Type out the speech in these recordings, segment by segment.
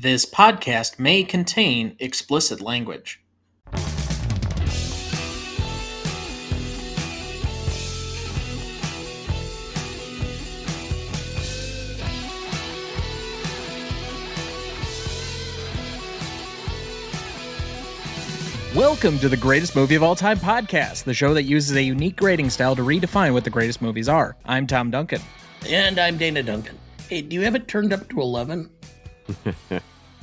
This podcast may contain explicit language. Welcome to the Greatest Movie of All Time podcast, the show that uses a unique grading style to redefine what the greatest movies are. I'm Tom Duncan. And I'm Dana Duncan. Hey, do you have it turned up to 11?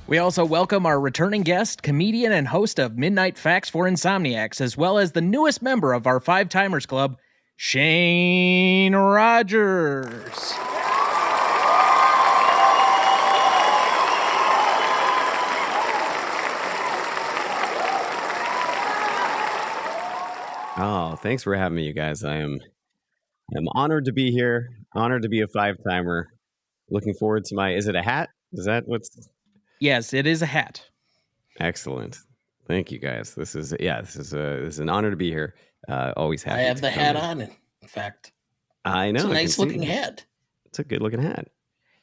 We also welcome our returning guest, comedian and host of Midnight Facts for Insomniacs, as well as the newest member of our Five Timers Club, Shane Rogers. Oh, thanks for having me, you guys. I'm honored to be here. Honored to be a five-timer. Looking forward to is it a hat? Is that what's... Yes, it is a hat. Excellent. Thank you, guys. This is an honor to be here. Always happy. I have the hat on, in fact. I know. It's a nice-looking hat. It's a good-looking hat.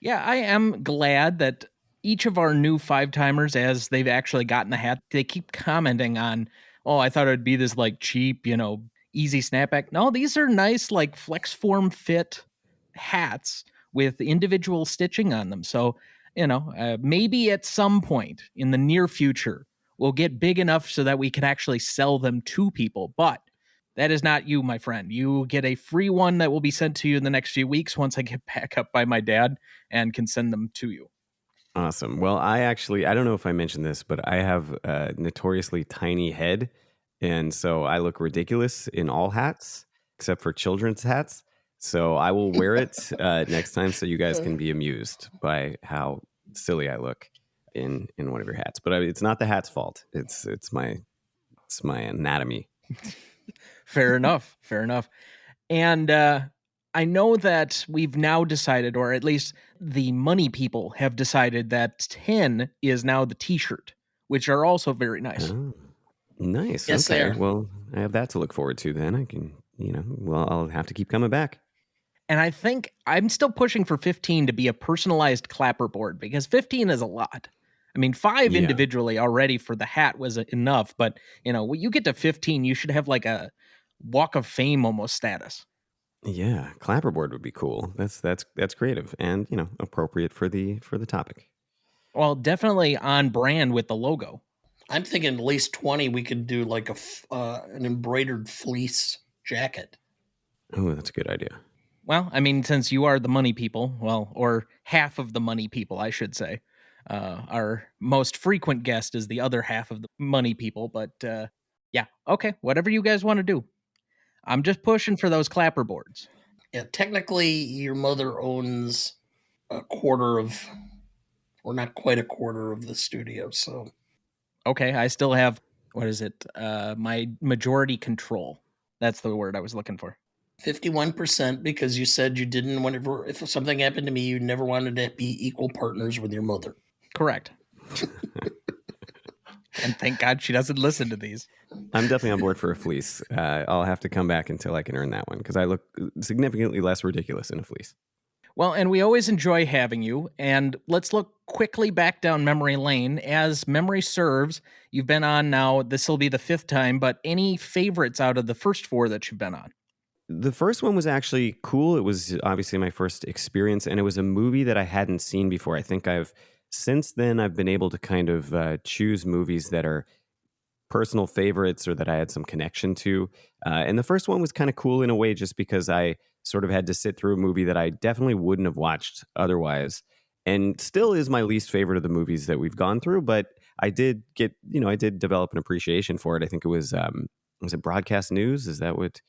Yeah, I am glad that each of our new five-timers, as they've actually gotten the hat, they keep commenting on, oh, I thought it'd be this, like, cheap, easy snapback. No, these are nice, like, flex form fit hats with individual stitching on them. So, maybe at some point in the near future, we'll get big enough so that we can actually sell them to people. But that is not you, my friend. You get a free one that will be sent to you in the next few weeks once I get back up by my dad and can send them to you. Awesome. Well, I don't know if I mentioned this, but I have a notoriously tiny head. And so I look ridiculous in all hats, except for children's hats. So I will wear it next time so you guys can be amused by how silly I look in one of your hats. But it's not the hat's fault. It's my anatomy. Fair enough. And I know that we've now decided, or at least the money people have decided, that 10 is now the t-shirt, which are also very nice. Oh, nice. Yes, okay. they are. Well, I have that to look forward to then. I can, I'll have to keep coming back. And I think I'm still pushing for 15 to be a personalized clapperboard, because 15 is a lot. I mean, 5 individually already for the hat was enough, but when you get to 15, you should have like a Walk of Fame almost status. Yeah, clapperboard would be cool. That's creative and appropriate for the topic. Well, definitely on brand with the logo. I'm thinking at least 20. We could do like an embroidered fleece jacket. Oh, that's a good idea. Well, I mean, since you are the money people, or half of the money people, I should say. Our most frequent guest is the other half of the money people, but yeah, okay, whatever you guys want to do. I'm just pushing for those clapperboards. Yeah, technically, your mother owns a quarter of, or not quite a quarter of the studio, so... Okay, I still have, my majority control. That's the word I was looking for. 51%, because you said you didn't, if something happened to me, you never wanted to be equal partners with your mother. Correct. And thank God she doesn't listen to these. I'm definitely on board for a fleece. I'll have to come back until I can earn that one, because I look significantly less ridiculous in a fleece. Well, and we always enjoy having you. And let's look quickly back down memory lane. As memory serves, you've been on now, this will be the 5th time, but any favorites out of the first 4 that you've been on? The first one was actually cool. It was obviously my first experience, and it was a movie that I hadn't seen before. I think since then I've been able to kind of choose movies that are personal favorites or that I had some connection to. And the first one was kind of cool in a way, just because I sort of had to sit through a movie that I definitely wouldn't have watched otherwise, and still is my least favorite of the movies that we've gone through. But I did develop an appreciation for it. I think it was it Broadcast News? Is that what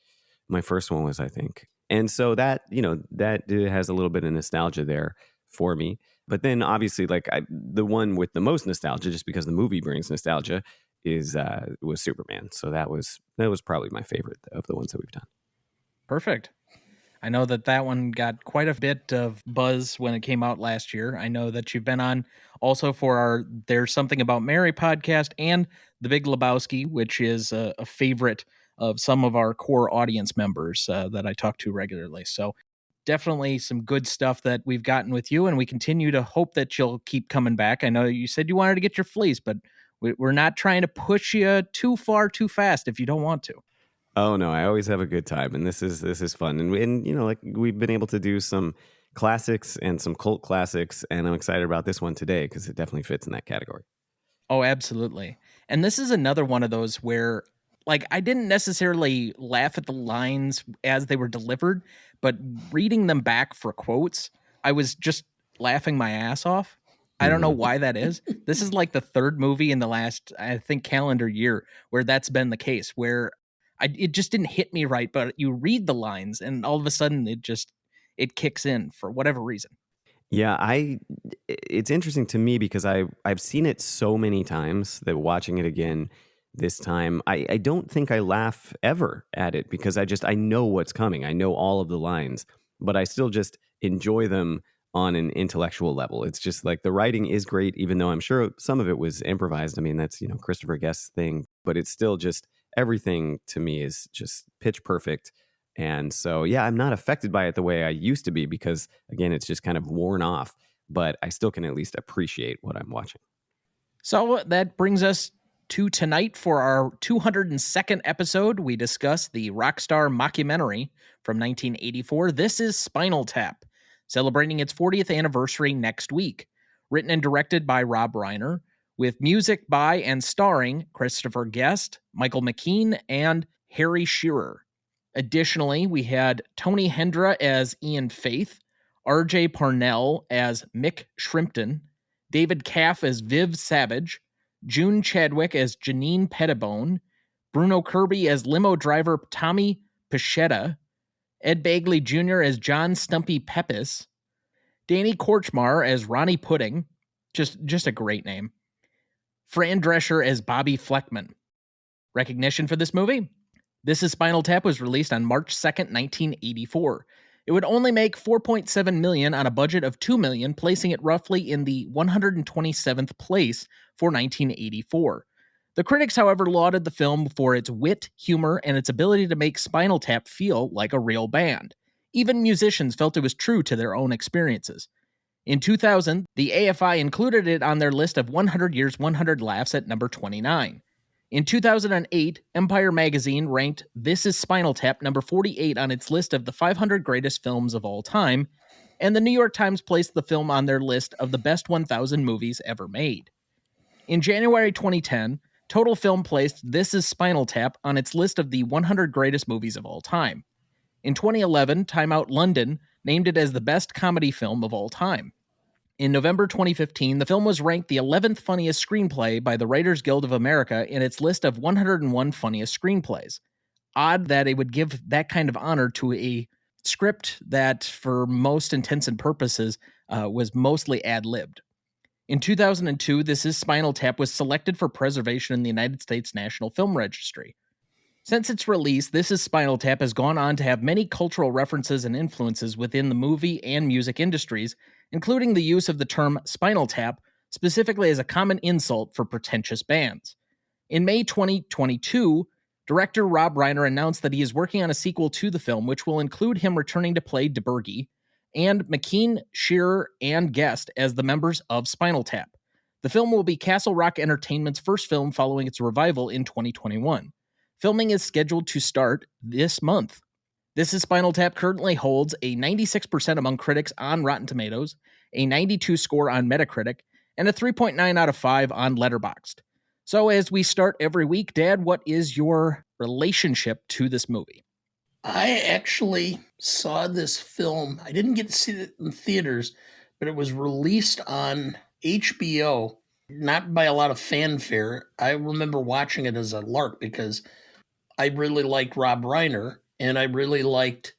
my first one was, I think? And so that has a little bit of nostalgia there for me. But then obviously, the one with the most nostalgia, just because the movie brings nostalgia, was Superman. So that was probably my favorite of the ones that we've done. Perfect. I know that one got quite a bit of buzz when it came out last year. I know that you've been on also for our There's Something About Mary podcast and The Big Lebowski, which is a favorite of some of our core audience members that I talk to regularly. So definitely some good stuff that we've gotten with you, and we continue to hope that you'll keep coming back. I know you said you wanted to get your fleece, but we're not trying to push you too far too fast if you don't want to. Oh no, I always have a good time, and this is fun, and like we've been able to do some classics and some cult classics, and I'm excited about this one today because it definitely fits in that category. Oh, absolutely. And this is another one of those where, like, I didn't necessarily laugh at the lines as they were delivered, but reading them back for quotes, I was just laughing my ass off. I don't know Mhm. why that is. This is like the third movie in the last, I think, calendar year where that's been the case, where it just didn't hit me right. But you read the lines, and all of a sudden, it kicks in for whatever reason. Yeah, it's interesting to me because I've seen it so many times that watching it again this time, I don't think I laugh ever at it because I know what's coming. I know all of the lines, but I still just enjoy them on an intellectual level. It's just like the writing is great, even though I'm sure some of it was improvised. I mean, that's, Christopher Guest's thing, but it's still just everything to me is just pitch perfect. And so, yeah, I'm not affected by it the way I used to be because, again, it's just kind of worn off, but I still can at least appreciate what I'm watching. So that brings us to tonight for our 202nd episode. We discuss the Rockstar mockumentary from 1984. This is Spinal Tap, celebrating its 40th anniversary next week. Written and directed by Rob Reiner, with music by and starring Christopher Guest, Michael McKean, and Harry Shearer. Additionally, we had Tony Hendra as Ian Faith, RJ Parnell as Mick Shrimpton, David Caff as Viv Savage, June Chadwick as Janine Pettibone, Bruno Kirby as limo driver Tommy Pichetta, Ed Bagley Jr. as John Stumpy Pepis, Danny Korchmar as Ronnie Pudding, just a great name, Fran Drescher as Bobby Fleckman. Recognition for this movie? This is Spinal Tap was released on March 2nd, 1984. It would only make $4.7 million on a budget of $2 million, placing it roughly in the 127th place for 1984. The critics, however, lauded the film for its wit, humor, and its ability to make Spinal Tap feel like a real band. Even musicians felt it was true to their own experiences. In 2000, the AFI included it on their list of 100 Years, 100 Laughs at number 29. In 2008, Empire magazine ranked This is Spinal Tap number 48 on its list of the 500 greatest films of all time, and the New York Times placed the film on their list of the best 1,000 movies ever made. In January 2010, Total Film placed This is Spinal Tap on its list of the 100 greatest movies of all time. In 2011, Time Out London named it as the best comedy film of all time. In November 2015, the film was ranked the 11th funniest screenplay by the Writers Guild of America in its list of 101 funniest screenplays. Odd that it would give that kind of honor to a script that, for most intents and purposes, was mostly ad-libbed. In 2002, This is Spinal Tap was selected for preservation in the United States National Film Registry. Since its release, This is Spinal Tap has gone on to have many cultural references and influences within the movie and music industries, including the use of the term spinal tap specifically as a common insult for pretentious bands. In May 2022, director Rob Reiner announced that he is working on a sequel to the film, which will include him returning to play DeBurgi, and McKean, Shearer, and Guest as the members of Spinal Tap. The film will be Castle Rock Entertainment's first film following its revival in 2021. Filming is scheduled to start this month. This is Spinal Tap currently holds a 96% among critics on Rotten Tomatoes, a 92 score on Metacritic, and a 3.9 out of 5 on Letterboxd. So as we start every week, Dad, what is your relationship to this movie? I actually saw this film. I didn't get to see it in theaters, but it was released on HBO, not by a lot of fanfare. I remember watching it as a lark because I really liked Rob Reiner and I really liked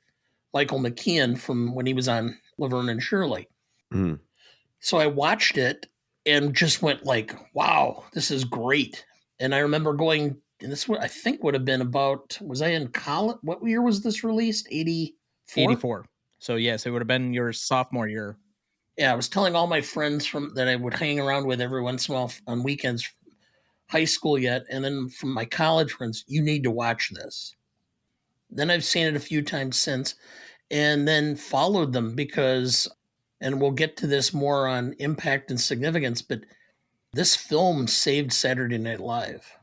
Michael McKean from when he was on Laverne and Shirley. Mm. So I watched it and just went like, wow, this is great. And I remember going, and this I think would have been about, was I in college? What year was this released? 84? 84. So yes, it would have been your sophomore year. Yeah, I was telling all my friends from that I would hang around with every once in a while on weekends, high school yet, and then from my college friends, you need to watch this. Then I've seen it a few times since, and then followed them because, and we'll get to this more on impact and significance, but this film saved Saturday Night Live.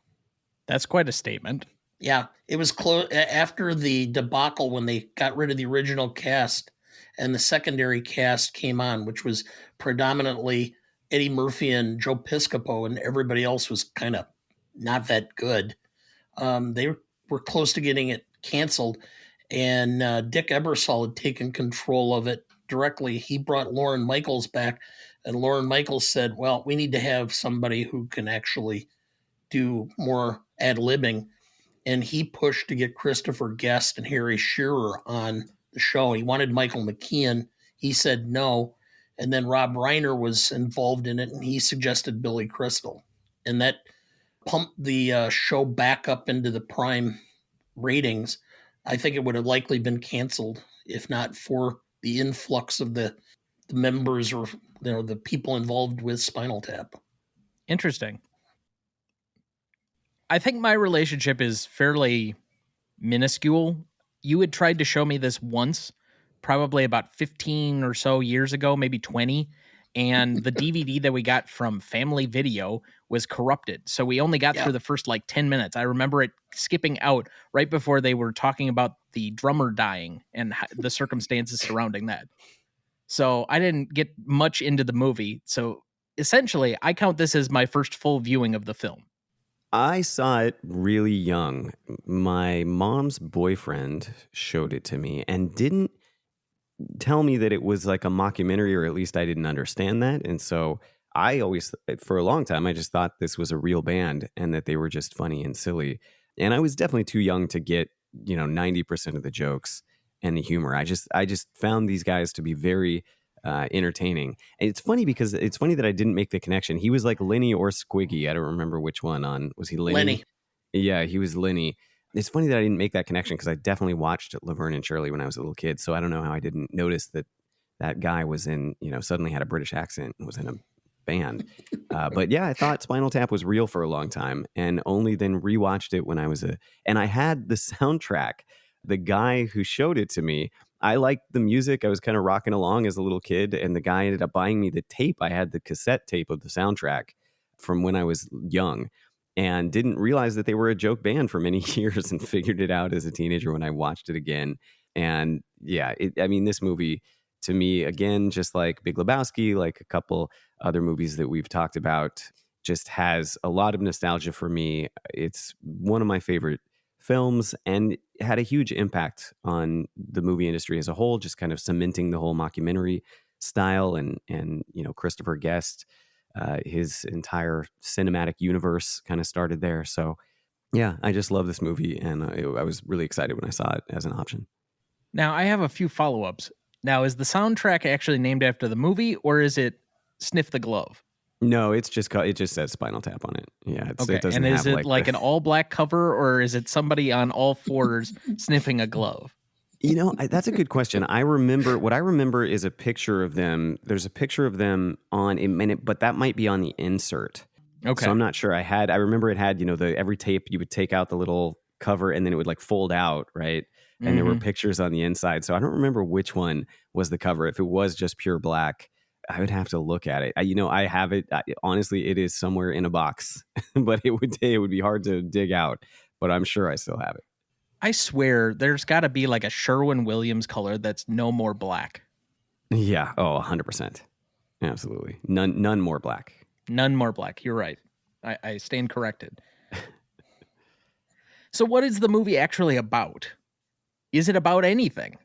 That's quite a statement. Yeah, it was close after the debacle when they got rid of the original cast and the secondary cast came on, which was predominantly Eddie Murphy and Joe Piscopo, and everybody else was kind of not that good. They were close to getting it canceled, and Dick Ebersol had taken control of it directly. He brought Lauren Michaels back, and Lauren Michaels said, "Well, we need to have somebody who can actually do more ad libbing." And he pushed to get Christopher Guest and Harry Shearer on the show. He wanted Michael McKean. He said no. And then Rob Reiner was involved in it, and he suggested Billy Crystal. And that pumped the show back up into the prime ratings. I think it would have likely been canceled if not for the influx of the members or the people involved with Spinal Tap. Interesting. I think my relationship is fairly minuscule. You had tried to show me this once, probably about 15 or so years ago, maybe 20. And the DVD that we got from Family Video was corrupted. So we only got through the first like 10 minutes. I remember it skipping out right before they were talking about the drummer dying and the circumstances surrounding that. So I didn't get much into the movie. So essentially, I count this as my first full viewing of the film. I saw it really young. My mom's boyfriend showed it to me and didn't tell me that it was like a mockumentary, or at least I didn't understand that. And so I always, for a long time, I just thought this was a real band and that they were just funny and silly. And I was definitely too young to get, 90% of the jokes and the humor. I just found these guys to be very entertaining. And it's funny because it's funny that I didn't make the connection. He was like Lenny or Squiggy. I don't remember which one was he Lenny? Lenny. Yeah, he was Lenny. It's funny that I didn't make that connection because I definitely watched Laverne and Shirley when I was a little kid. So I don't know how I didn't notice that that guy was in, suddenly had a British accent and was in a band. But yeah, I thought Spinal Tap was real for a long time and only then rewatched it when I was and I had the soundtrack. The guy who showed it to me, I liked the music. I was kind of rocking along as a little kid, and the guy ended up buying me the tape. I had the cassette tape of the soundtrack from when I was young and didn't realize that they were a joke band for many years and figured it out as a teenager when I watched it again. And yeah, this movie to me, again, just like Big Lebowski, like a couple other movies that we've talked about, just has a lot of nostalgia for me. It's one of my favorite films and had a huge impact on the movie industry as a whole, just kind of cementing the whole mockumentary style and Christopher Guest, his entire cinematic universe kind of started there. So yeah, I just love this movie and I was really excited when I saw it as an option. Now, I have a few follow-ups. Now, is the soundtrack actually named after the movie or is it Sniff the Glove? No, it just says Spinal Tap on it. Yeah, okay. It doesn't and is have it like an all-black cover or is it somebody on all fours sniffing a glove? That's a good question. What I remember is a picture of them. There's a picture of them on a minute, but that might be on the insert. Okay. So I'm not sure. I remember it had, every tape you would take out the little cover and then it would like fold out, right? And there were pictures on the inside. So I don't remember which one was the cover. If it was just pure black, I would have to look at it. I have it. Honestly, it is somewhere in a box, but it would be hard to dig out. But I'm sure I still have it. I swear there's got to be like a Sherwin-Williams color that's no more black. Yeah. Oh, 100%. Absolutely. None more black. None more black. You're right. I stand corrected. So what is the movie actually about? Is it about anything?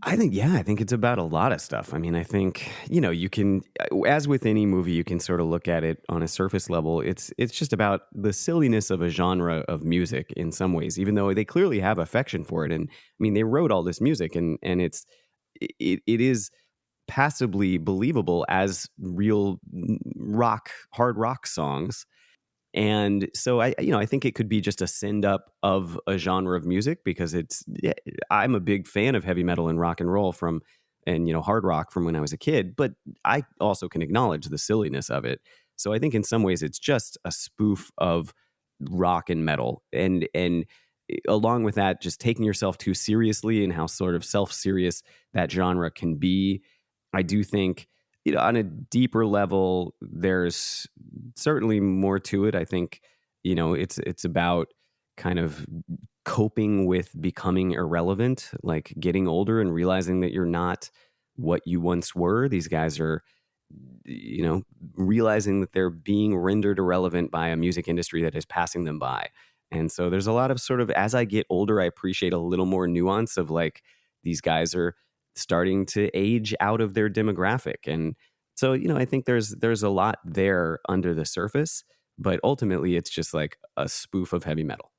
I think it's about a lot of stuff. I think, you can, as with any movie, you can sort of look at it on a surface level. It's just about the silliness of a genre of music in some ways, even though they clearly have affection for it. And they wrote all this music and it is passably believable as real hard rock songs. And so I think it could be just a send up of a genre of music because I'm a big fan of heavy metal and rock and roll and hard rock from when I was a kid, but I also can acknowledge the silliness of it. So I think in some ways it's just a spoof of rock and metal and along with that, just taking yourself too seriously and how sort of self-serious that genre can be. I do think, on a deeper level, there's certainly more to it. I think, it's about kind of coping with becoming irrelevant, like getting older and realizing that you're not what you once were. These guys are, realizing that they're being rendered irrelevant by a music industry that is passing them by. And so there's a lot of sort of, as I get older, I appreciate a little more nuance of like, these guys are starting to age out of their demographic. And so, I think there's a lot there under the surface, but ultimately it's just like a spoof of heavy metal.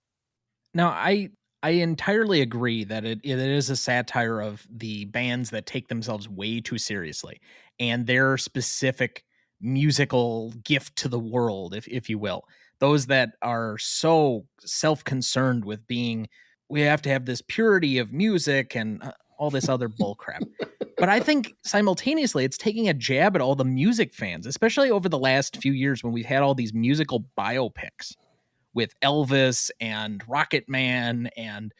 Now, I entirely agree that it is a satire of the bands that take themselves way too seriously and their specific musical gift to the world, if you will. Those that are so self-concerned with being, we have to have this purity of music and all this other bull crap. But I think simultaneously it's taking a jab at all the music fans, especially over the last few years when we've had all these musical biopics with Elvis and Rocket Man and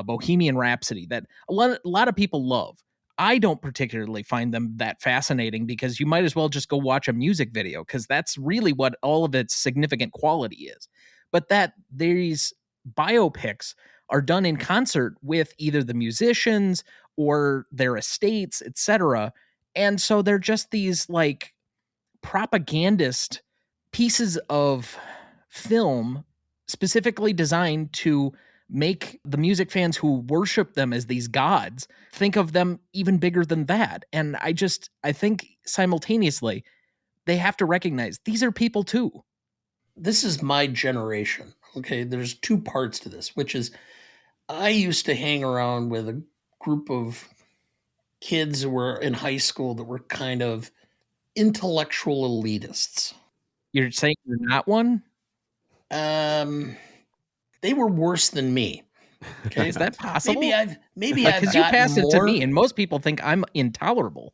Bohemian Rhapsody that a lot of people love. I don't particularly find them that fascinating because you might as well just go watch a music video because that's really what all of its significant quality is. But that these biopics are done in concert with either the musicians or their estates, etc. And so they're just these like propagandist pieces of film specifically designed to make the music fans who worship them as these gods think of them even bigger than that. And I think simultaneously they have to recognize these are people too. This is my generation. Okay, there's two parts to this, which is I used to hang around with a group of kids who were in high school that were kind of intellectual elitists. You're saying you're not one? They were worse than me. Okay, Is that possible? Maybe I've Because you gotten passed it to more. me, and most people think I'm intolerable.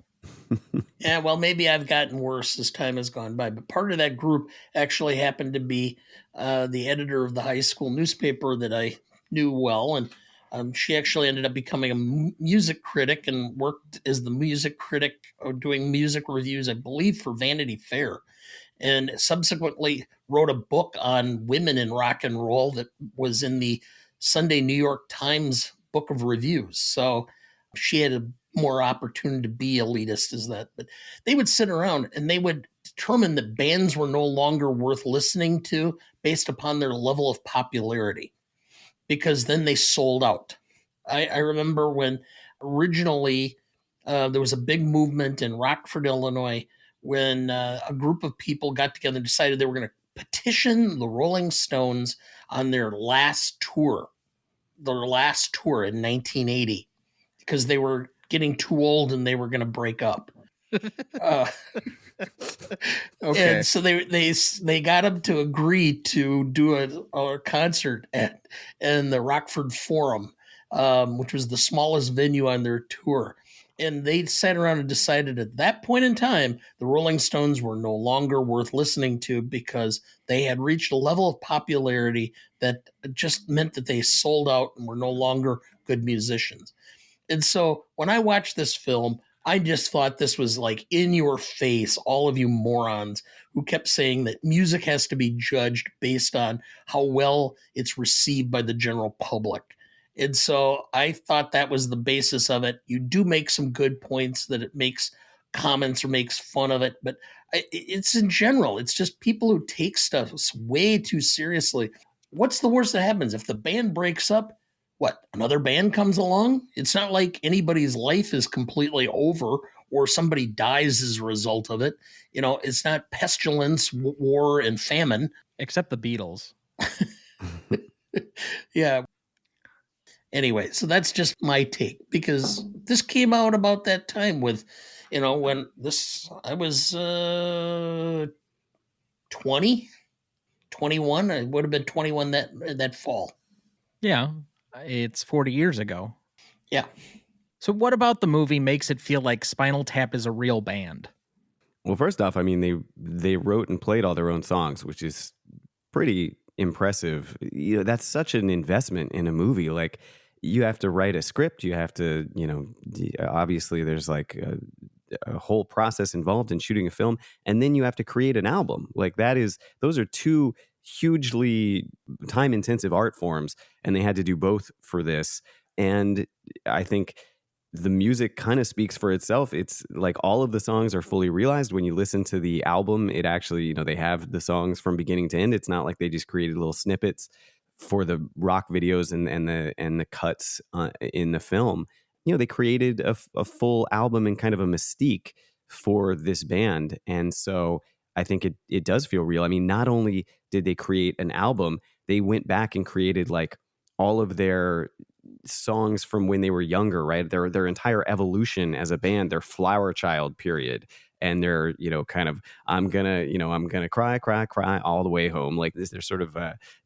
Yeah, well, maybe I've gotten worse as time has gone by. But part of that group actually happened to be the editor of the high school newspaper that I knew well, and she actually ended up becoming a music critic and worked as the music critic doing music reviews, I believe, for Vanity Fair, and subsequently wrote a book on women in rock and roll that was in the Sunday New York Times Book of Reviews. So she had a more opportunity to be elitist as that. But they would sit around and they would determine that bands were no longer worth listening to based upon their level of popularity, because then they sold out. I remember when originally there was a big movement in Rockford, Illinois, when a group of people got together and decided they were going to petition the Rolling Stones on their last tour in 1980, because they were getting too old and they were going to break up. Uh, Okay. And so they got them to agree to do a concert in the Rockford Forum, which was the smallest venue on their tour. And they sat around and decided at that point in time, the Rolling Stones were no longer worth listening to because they had reached a level of popularity that just meant that they sold out and were no longer good musicians. And so when I watched this film, I just thought this was like in your face, all of you morons who kept saying that music has to be judged based on how well it's received by the general public. And so I thought that was the basis of it. You do make some good points that it makes comments or makes fun of it, but it's in general, it's just people who take stuff way too seriously. What's the worst that happens? If the band breaks up, what, another band comes along? It's not like anybody's life is completely over or somebody dies as a result of it. It's not pestilence, war, and famine. Except the Beatles. Yeah. Anyway, so that's just my take, because this came out about that time with, when I was 20, 21. I would have been 21 that fall. Yeah. It's 40 years ago. Yeah. So what about the movie makes it feel like Spinal Tap is a real band? Well, first off, I mean, they wrote and played all their own songs, which is pretty impressive. That's such an investment in a movie. Like, you have to write a script, you have to, obviously there's like a whole process involved in shooting a film, and then you have to create an album. Like, those are two hugely time intensive art forms, and they had to do both for this. And I think the music kind of speaks for itself. It's like all of the songs are fully realized. When you listen to the album, it actually, they have the songs from beginning to end. It's not like they just created little snippets for the rock videos and the cuts in the film. They created a full album and kind of a mystique for this band. And so I think it does feel real. I mean, not only did they create an album, they went back and created like all of their songs from when they were younger, right? Their entire evolution as a band, their flower child period, and their kind of I'm gonna cry all the way home, like this, their sort of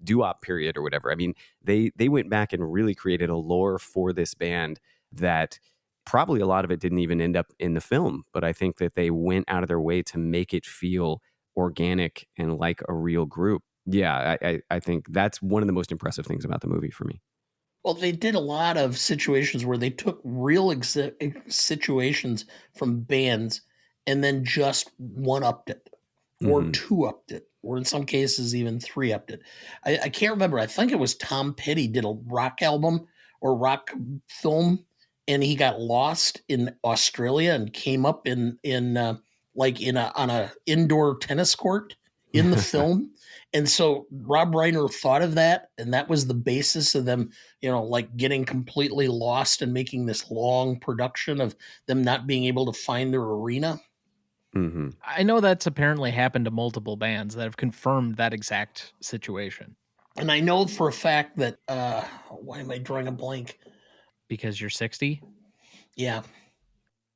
doo-wop period or whatever. I mean, they went back and really created a lore for this band that probably a lot of it didn't even end up in the film, but I think that they went out of their way to make it feel organic and like a real group. Yeah, I think that's one of the most impressive things about the movie for me. Well, they did a lot of situations where they took real situations from bands and then just one upped it, or Mhm. two upped it, or in some cases even three upped it. I can't remember. I think it was Tom Petty did a rock album or rock film, and he got lost in Australia and came up in like in a on a indoor tennis court in the film. And so Rob Reiner thought of that, and that was the basis of them, like getting completely lost and making this long production of them not being able to find their arena. Mhm. I know that's apparently happened to multiple bands that have confirmed that exact situation. And I know for a fact that why am I drawing a blank? Because you're 60? Yeah.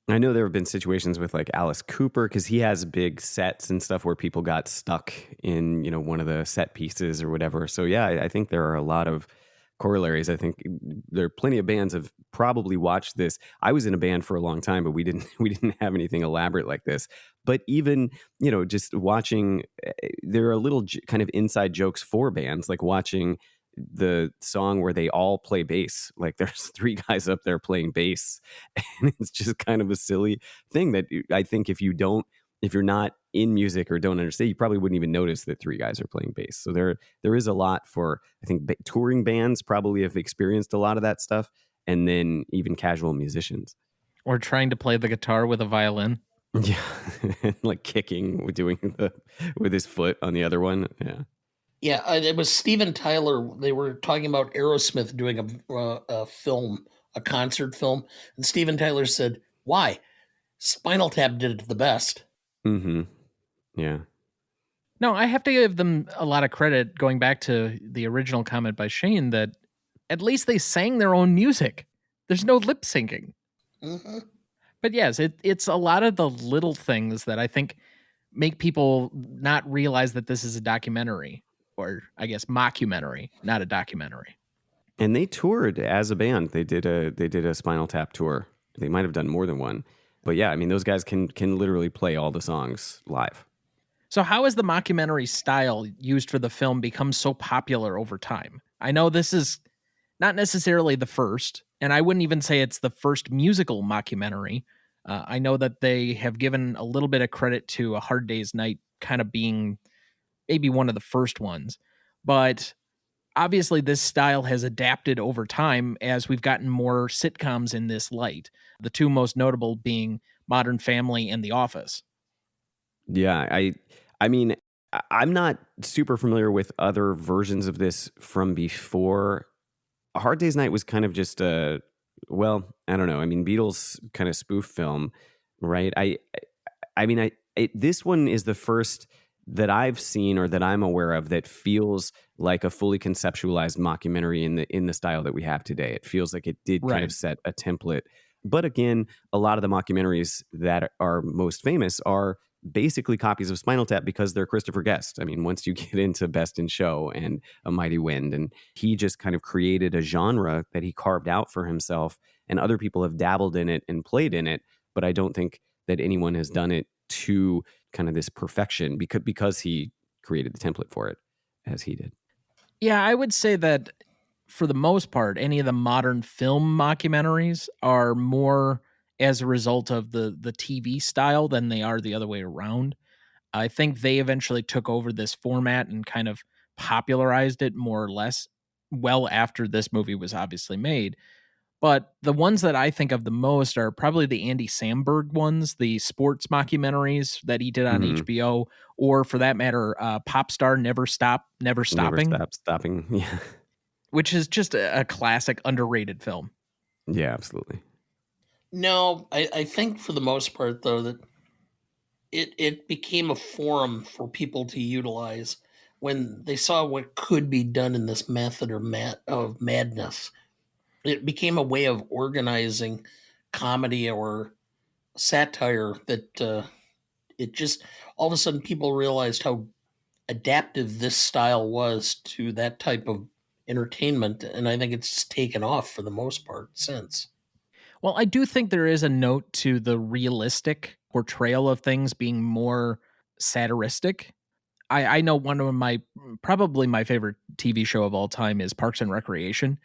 I know there have been situations with like Alice Cooper, because he has big sets and stuff where people got stuck in, one of the set pieces or whatever. So yeah, I think there are a lot of corollaries. I think there are plenty of bands have probably watched this. I was in a band for a long time, but we didn't we didn't have anything elaborate like this. But even, just watching, there are little kind of inside jokes for bands, like watching the song where they all play bass. Like, there's three guys up there playing bass, and it's just kind of a silly thing that I think if you're not in music or don't understand, you probably wouldn't even notice that three guys are playing bass. So there is a lot for, I think, touring bands probably have experienced a lot of that stuff, and then even casual musicians. Or trying to play the guitar with a violin? Yeah, like kicking, with his foot on the other one. Yeah. Yeah, it was Steven Tyler. They were talking about Aerosmith doing a film, a concert film, and Steven Tyler said, "Why? Spinal Tap did it the best." Mm-hmm. Yeah. No, I have to give them a lot of credit, going back to the original comment by Shane, that at least they sang their own music. There's no lip syncing. Hmm. But yes, it's a lot of the little things that I think make people not realize that this is a documentary, or I guess mockumentary, not a documentary. And they toured as a band. They did a Spinal Tap tour. They might have done more than one. But yeah, I mean, those guys can literally play all the songs live. So how has the mockumentary style used for the film become so popular over time? I know this is not necessarily the first, and I wouldn't even say it's the first musical mockumentary. I know that they have given a little bit of credit to A Hard Day's Night kind of being maybe one of the first ones. But obviously, this style has adapted over time as we've gotten more sitcoms in this light. The two most notable being Modern Family and The Office. Yeah, I mean, I'm not super familiar with other versions of this from before. A Hard Day's Night was kind of just well, I don't know. I mean, Beatles kind of spoof film, right? I mean, this one is the first that I've seen or that I'm aware of that feels like a fully conceptualized mockumentary in the style that we have today. It feels like it did kind of Right. set a template. But again, a lot of the mockumentaries that are most famous are basically copies of Spinal Tap because they're Christopher Guest. I mean, once you get into Best in Show and A Mighty Wind, and he just kind of created a genre that he carved out for himself, and other people have dabbled in it and played in it, but I don't think that anyone has done it to kind of this perfection because he created the template for it as he did. Yeah, I would say that for the most part, any of the modern film mockumentaries are more as a result of the TV style than they are the other way around. I think they eventually took over this format and kind of popularized it more or less well after this movie was obviously made. But the ones that I think of the most are probably the Andy Samberg ones, the sports mockumentaries that he did on Hmm. HBO, or for that matter, Pop Star Never Never Stopping, stop stopping. Yeah. which is just a classic, underrated film. Yeah, absolutely. No, I think for the most part though that it became a forum for people to utilize when they saw what could be done in this method of madness. It became a way of organizing comedy or satire that it just all of a sudden people realized how adaptive this style was to that type of entertainment, and I think it's taken off for the most part since. Well, I do think there is a note to the realistic portrayal of things being more satiristic. I know one of my probably my favorite TV show of all time is Parks and Recreation,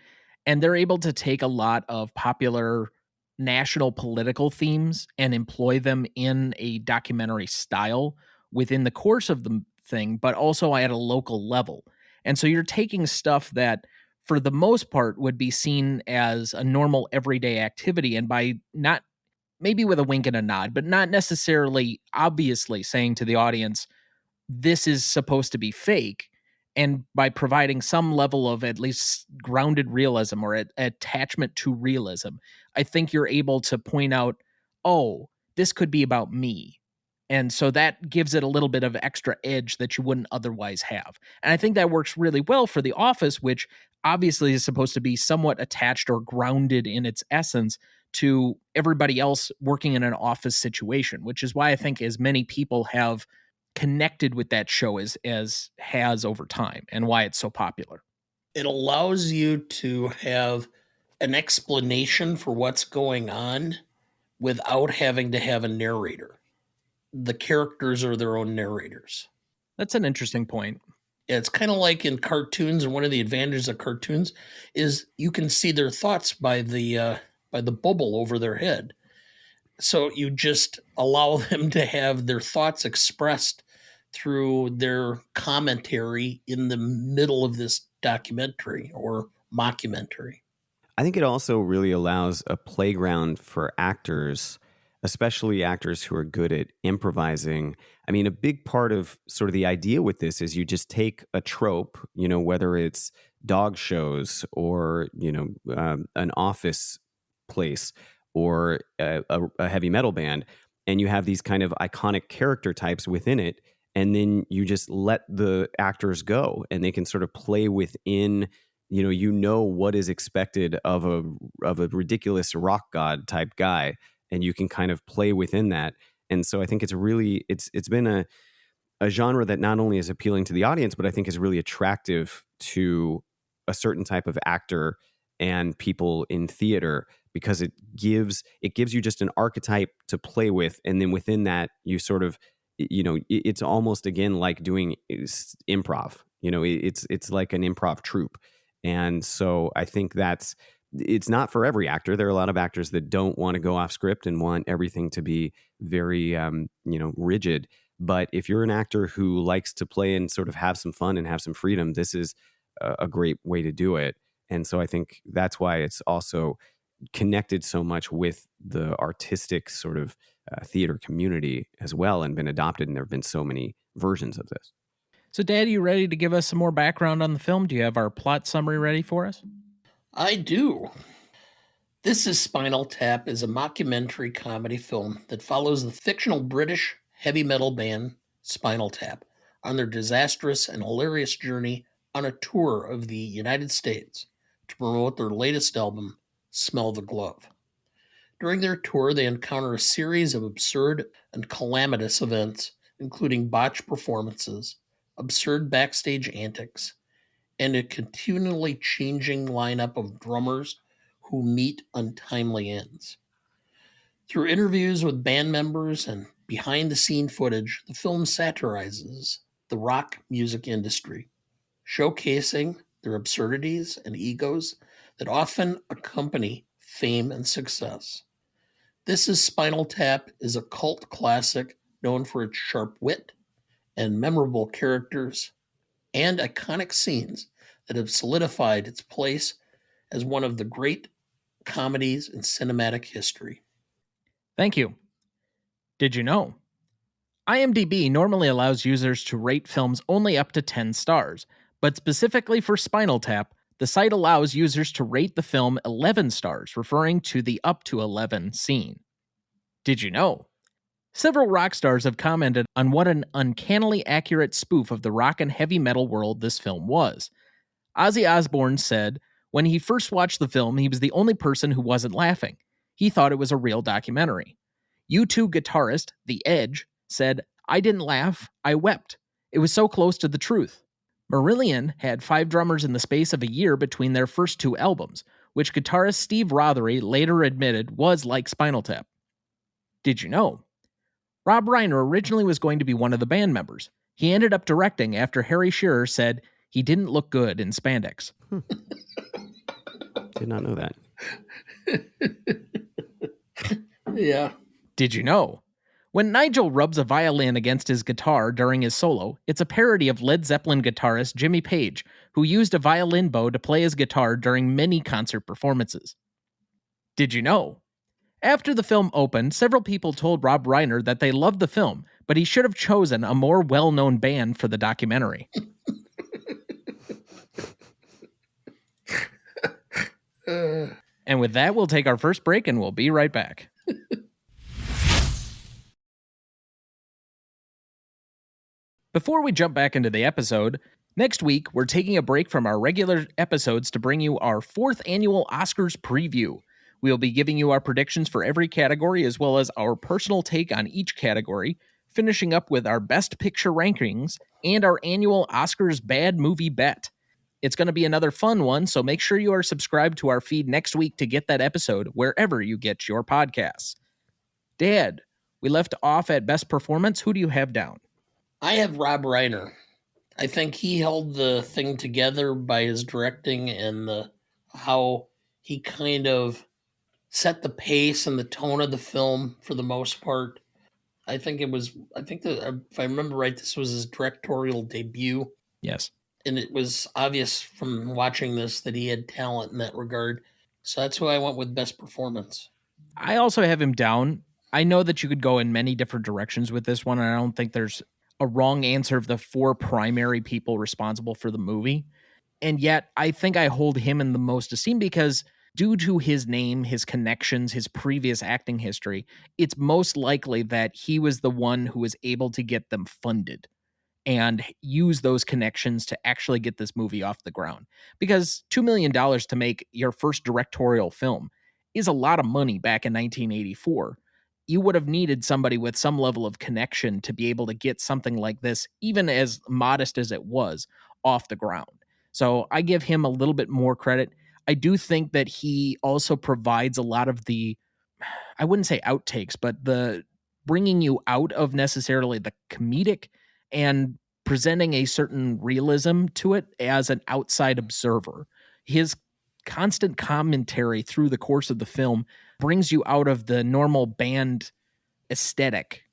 and they're able to take a lot of popular national political themes and employ them in a documentary style within the course of the thing, but also at a local level. And so you're taking stuff that for the most part would be seen as a normal everyday activity, and by not, maybe with a wink and a nod, but not necessarily obviously saying to the audience this is supposed to be fake, and by providing some level of at least grounded realism or attachment to realism, I think you're able to point out, oh, this could be about me. And so that gives it a little bit of extra edge that you wouldn't otherwise have. And I think that works really well for The Office, which obviously is supposed to be somewhat attached or grounded in its essence to everybody else working in an office situation, which is why I think as many people have connected with that show as has over time and why it's so popular. It allows you to have an explanation for what's going on without having to have a narrator. The characters are their own narrators. That's an interesting point. It's kind of like in cartoons, and one of the advantages of cartoons is you can see their thoughts by the bubble over their head. So you just allow them to have their thoughts expressed through their commentary in the middle of this documentary or mockumentary. I think it also really allows a playground for actors, especially actors who are good at improvising. I mean, a big part of sort of the idea with this is you just take a trope, whether it's dog shows or, an office place or a heavy metal band, and you have these kind of iconic character types within it. And then you just let the actors go and they can sort of play within what is expected of a ridiculous rock god type guy, and you can kind of play within that. And so I think it's been a genre that not only is appealing to the audience, but I think is really attractive to a certain type of actor and people in theater, because it gives you just an archetype to play with, and then within that you sort of, it's almost again like doing improv. It's like an improv troupe. And so I think it's not for every actor. There are a lot of actors that don't want to go off script and want everything to be very rigid. But if you're an actor who likes to play and sort of have some fun and have some freedom, this is a great way to do it. And so I think that's why it's also connected so much with the artistic sort of theater community as well, and been adopted. And there have been so many versions of this. So, Dad, are you ready to give us some more background on the film? Do you have our plot summary ready for us? I do. This is Spinal Tap is a mockumentary comedy film that follows the fictional British heavy metal band Spinal Tap on their disastrous and hilarious journey on a tour of the United States to promote their latest album, Smell the Glove. During their tour, they encounter a series of absurd and calamitous events, including botched performances, absurd backstage antics, and a continually changing lineup of drummers who meet untimely ends. Through interviews with band members and behind the scene footage, the film satirizes the rock music industry, showcasing their absurdities and egos that often accompany fame and success. This is Spinal Tap is a cult classic known for its sharp wit and memorable characters and iconic scenes that have solidified its place as one of the great comedies in cinematic history. Thank you. Did you know? IMDb normally allows users to rate films only up to 10 stars, but specifically for Spinal Tap, the site allows users to rate the film 11 stars, referring to the up to 11 scene. Did you know? Several rock stars have commented on what an uncannily accurate spoof of the rock and heavy metal world this film was. Ozzy Osbourne said when he first watched the film, he was the only person who wasn't laughing. He thought it was a real documentary. U2 guitarist, The Edge, said, "I didn't laugh, I wept. It was so close to the truth." Marillion had 5 drummers in the space of a year between their first 2 albums, which guitarist Steve Rothery later admitted was like Spinal Tap. Did you know? Rob Reiner originally was going to be one of the band members. He ended up directing after Harry Shearer said he didn't look good in spandex. Did not know that. Yeah. Did you know? When Nigel rubs a violin against his guitar during his solo, it's a parody of Led Zeppelin guitarist Jimmy Page, who used a violin bow to play his guitar during many concert performances. Did you know? After the film opened, several people told Rob Reiner that they loved the film, but he should have chosen a more well-known band for the documentary. And with that, we'll take our first break and we'll be right back. Before we jump back into the episode, next week we're taking a break from our regular episodes to bring you our 4th annual Oscars preview. We'll be giving you our predictions for every category as well as our personal take on each category, finishing up with our best picture rankings and our annual Oscars bad movie bet. It's going to be another fun one, so make sure you are subscribed to our feed next week to get that episode wherever you get your podcasts. Dad, we left off at best performance. Who do you have down? I have Rob Reiner. I think he held the thing together by his directing and how he kind of set the pace and the tone of the film for the most part. I think that if I remember right, this was his directorial debut. Yes. And it was obvious from watching this that he had talent in that regard. So that's who I went with best performance. I also have him down. I know that you could go in many different directions with this one, and I don't think there's a wrong answer of the 4 primary people responsible for the movie. And yet, I think I hold him in the most esteem because due to his name, his connections, his previous acting history, it's most likely that he was the one who was able to get them funded and use those connections to actually get this movie off the ground. Because $2 million to make your first directorial film is a lot of money back in 1984. You would have needed somebody with some level of connection to be able to get something like this, even as modest as it was, off the ground. So I give him a little bit more credit. I do think that he also provides a lot of the, I wouldn't say outtakes, but the bringing you out of necessarily the comedic and presenting a certain realism to it as an outside observer. His constant commentary through the course of the film brings you out of the normal band aesthetic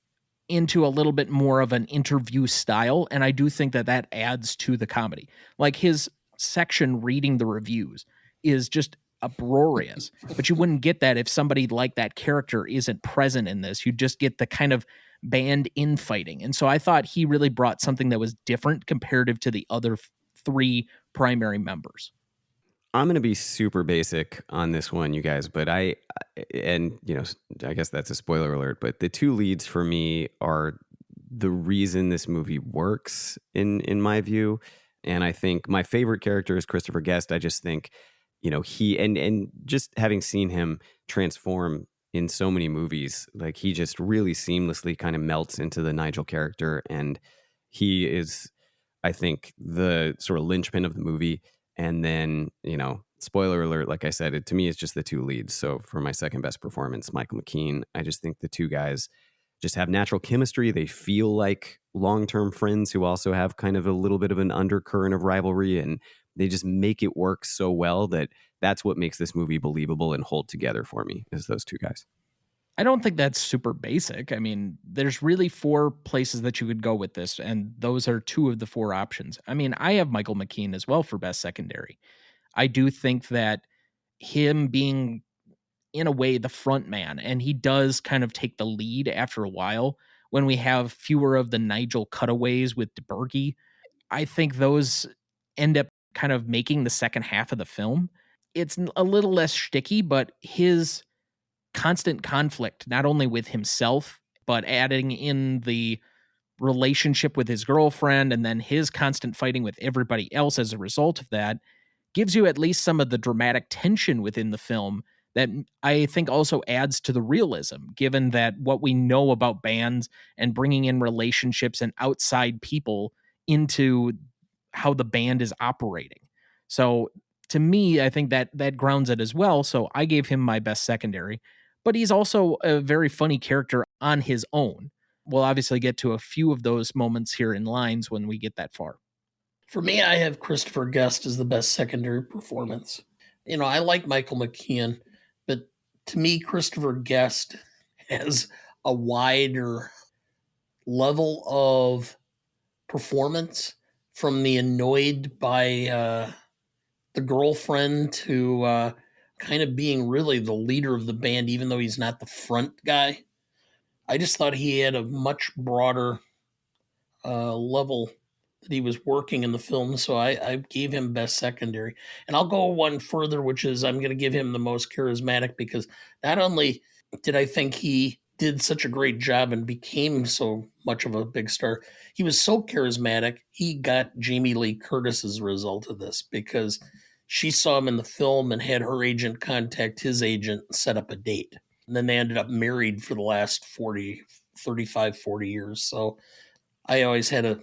into a little bit more of an interview style. And I do think that that adds to the comedy. Like his section reading the reviews is just uproarious, but you wouldn't get that if somebody like that character isn't present in this. You just get the kind of band infighting. And so I thought he really brought something that was different comparative to the other 3 primary members. I'm going to be super basic on this one, you guys, but I guess that's a spoiler alert, but the 2 leads for me are the reason this movie works in my view. And I think my favorite character is Christopher Guest. I just think, he and just having seen him transform in so many movies, like he just really seamlessly kind of melts into the Nigel character. And he is, I think, the sort of linchpin of the movie. And then, spoiler alert, like I said, to me, it's just the 2 leads. So for my second best performance, Michael McKean, I just think the 2 guys just have natural chemistry. They feel like long-term friends who also have kind of a little bit of an undercurrent of rivalry, and they just make it work so well that that's what makes this movie believable and hold together for me, is those two guys. I don't think that's super basic. I mean, there's really 4 places that you could go with this, and those are 2 of the 4 options. I mean, I have Michael McKean as well for best secondary. I do think that him being, in a way, the front man, and he does kind of take the lead after a while when we have fewer of the Nigel cutaways with DeBerge. I think those end up kind of making the second half of the film. It's a little less shticky, but his constant conflict, not only with himself, but adding in the relationship with his girlfriend and then his constant fighting with everybody else as a result of that, gives you at least some of the dramatic tension within the film that I think also adds to the realism, given that what we know about bands and bringing in relationships and outside people into how the band is operating. So to me, I think that grounds it as well. So I gave him my best secondary, but he's also a very funny character on his own. We'll obviously get to a few of those moments here in lines when we get that far. For me, I have Christopher Guest as the best secondary performance. I like Michael McKean, but to me, Christopher Guest has a wider level of performance, from the annoyed by the girlfriend to kind of being really the leader of the band, even though he's not the front guy. I just thought he had a much broader level that he was working in the film, so I gave him best secondary. And I'll go one further, which is I'm going to give him the most charismatic, because not only did I think he did such a great job and became so much of a big star, he was so charismatic, he got Jamie Lee Curtis as a result of this, because she saw him in the film and had her agent contact his agent and set up a date. And then they ended up married for the last 40 years. So I always had a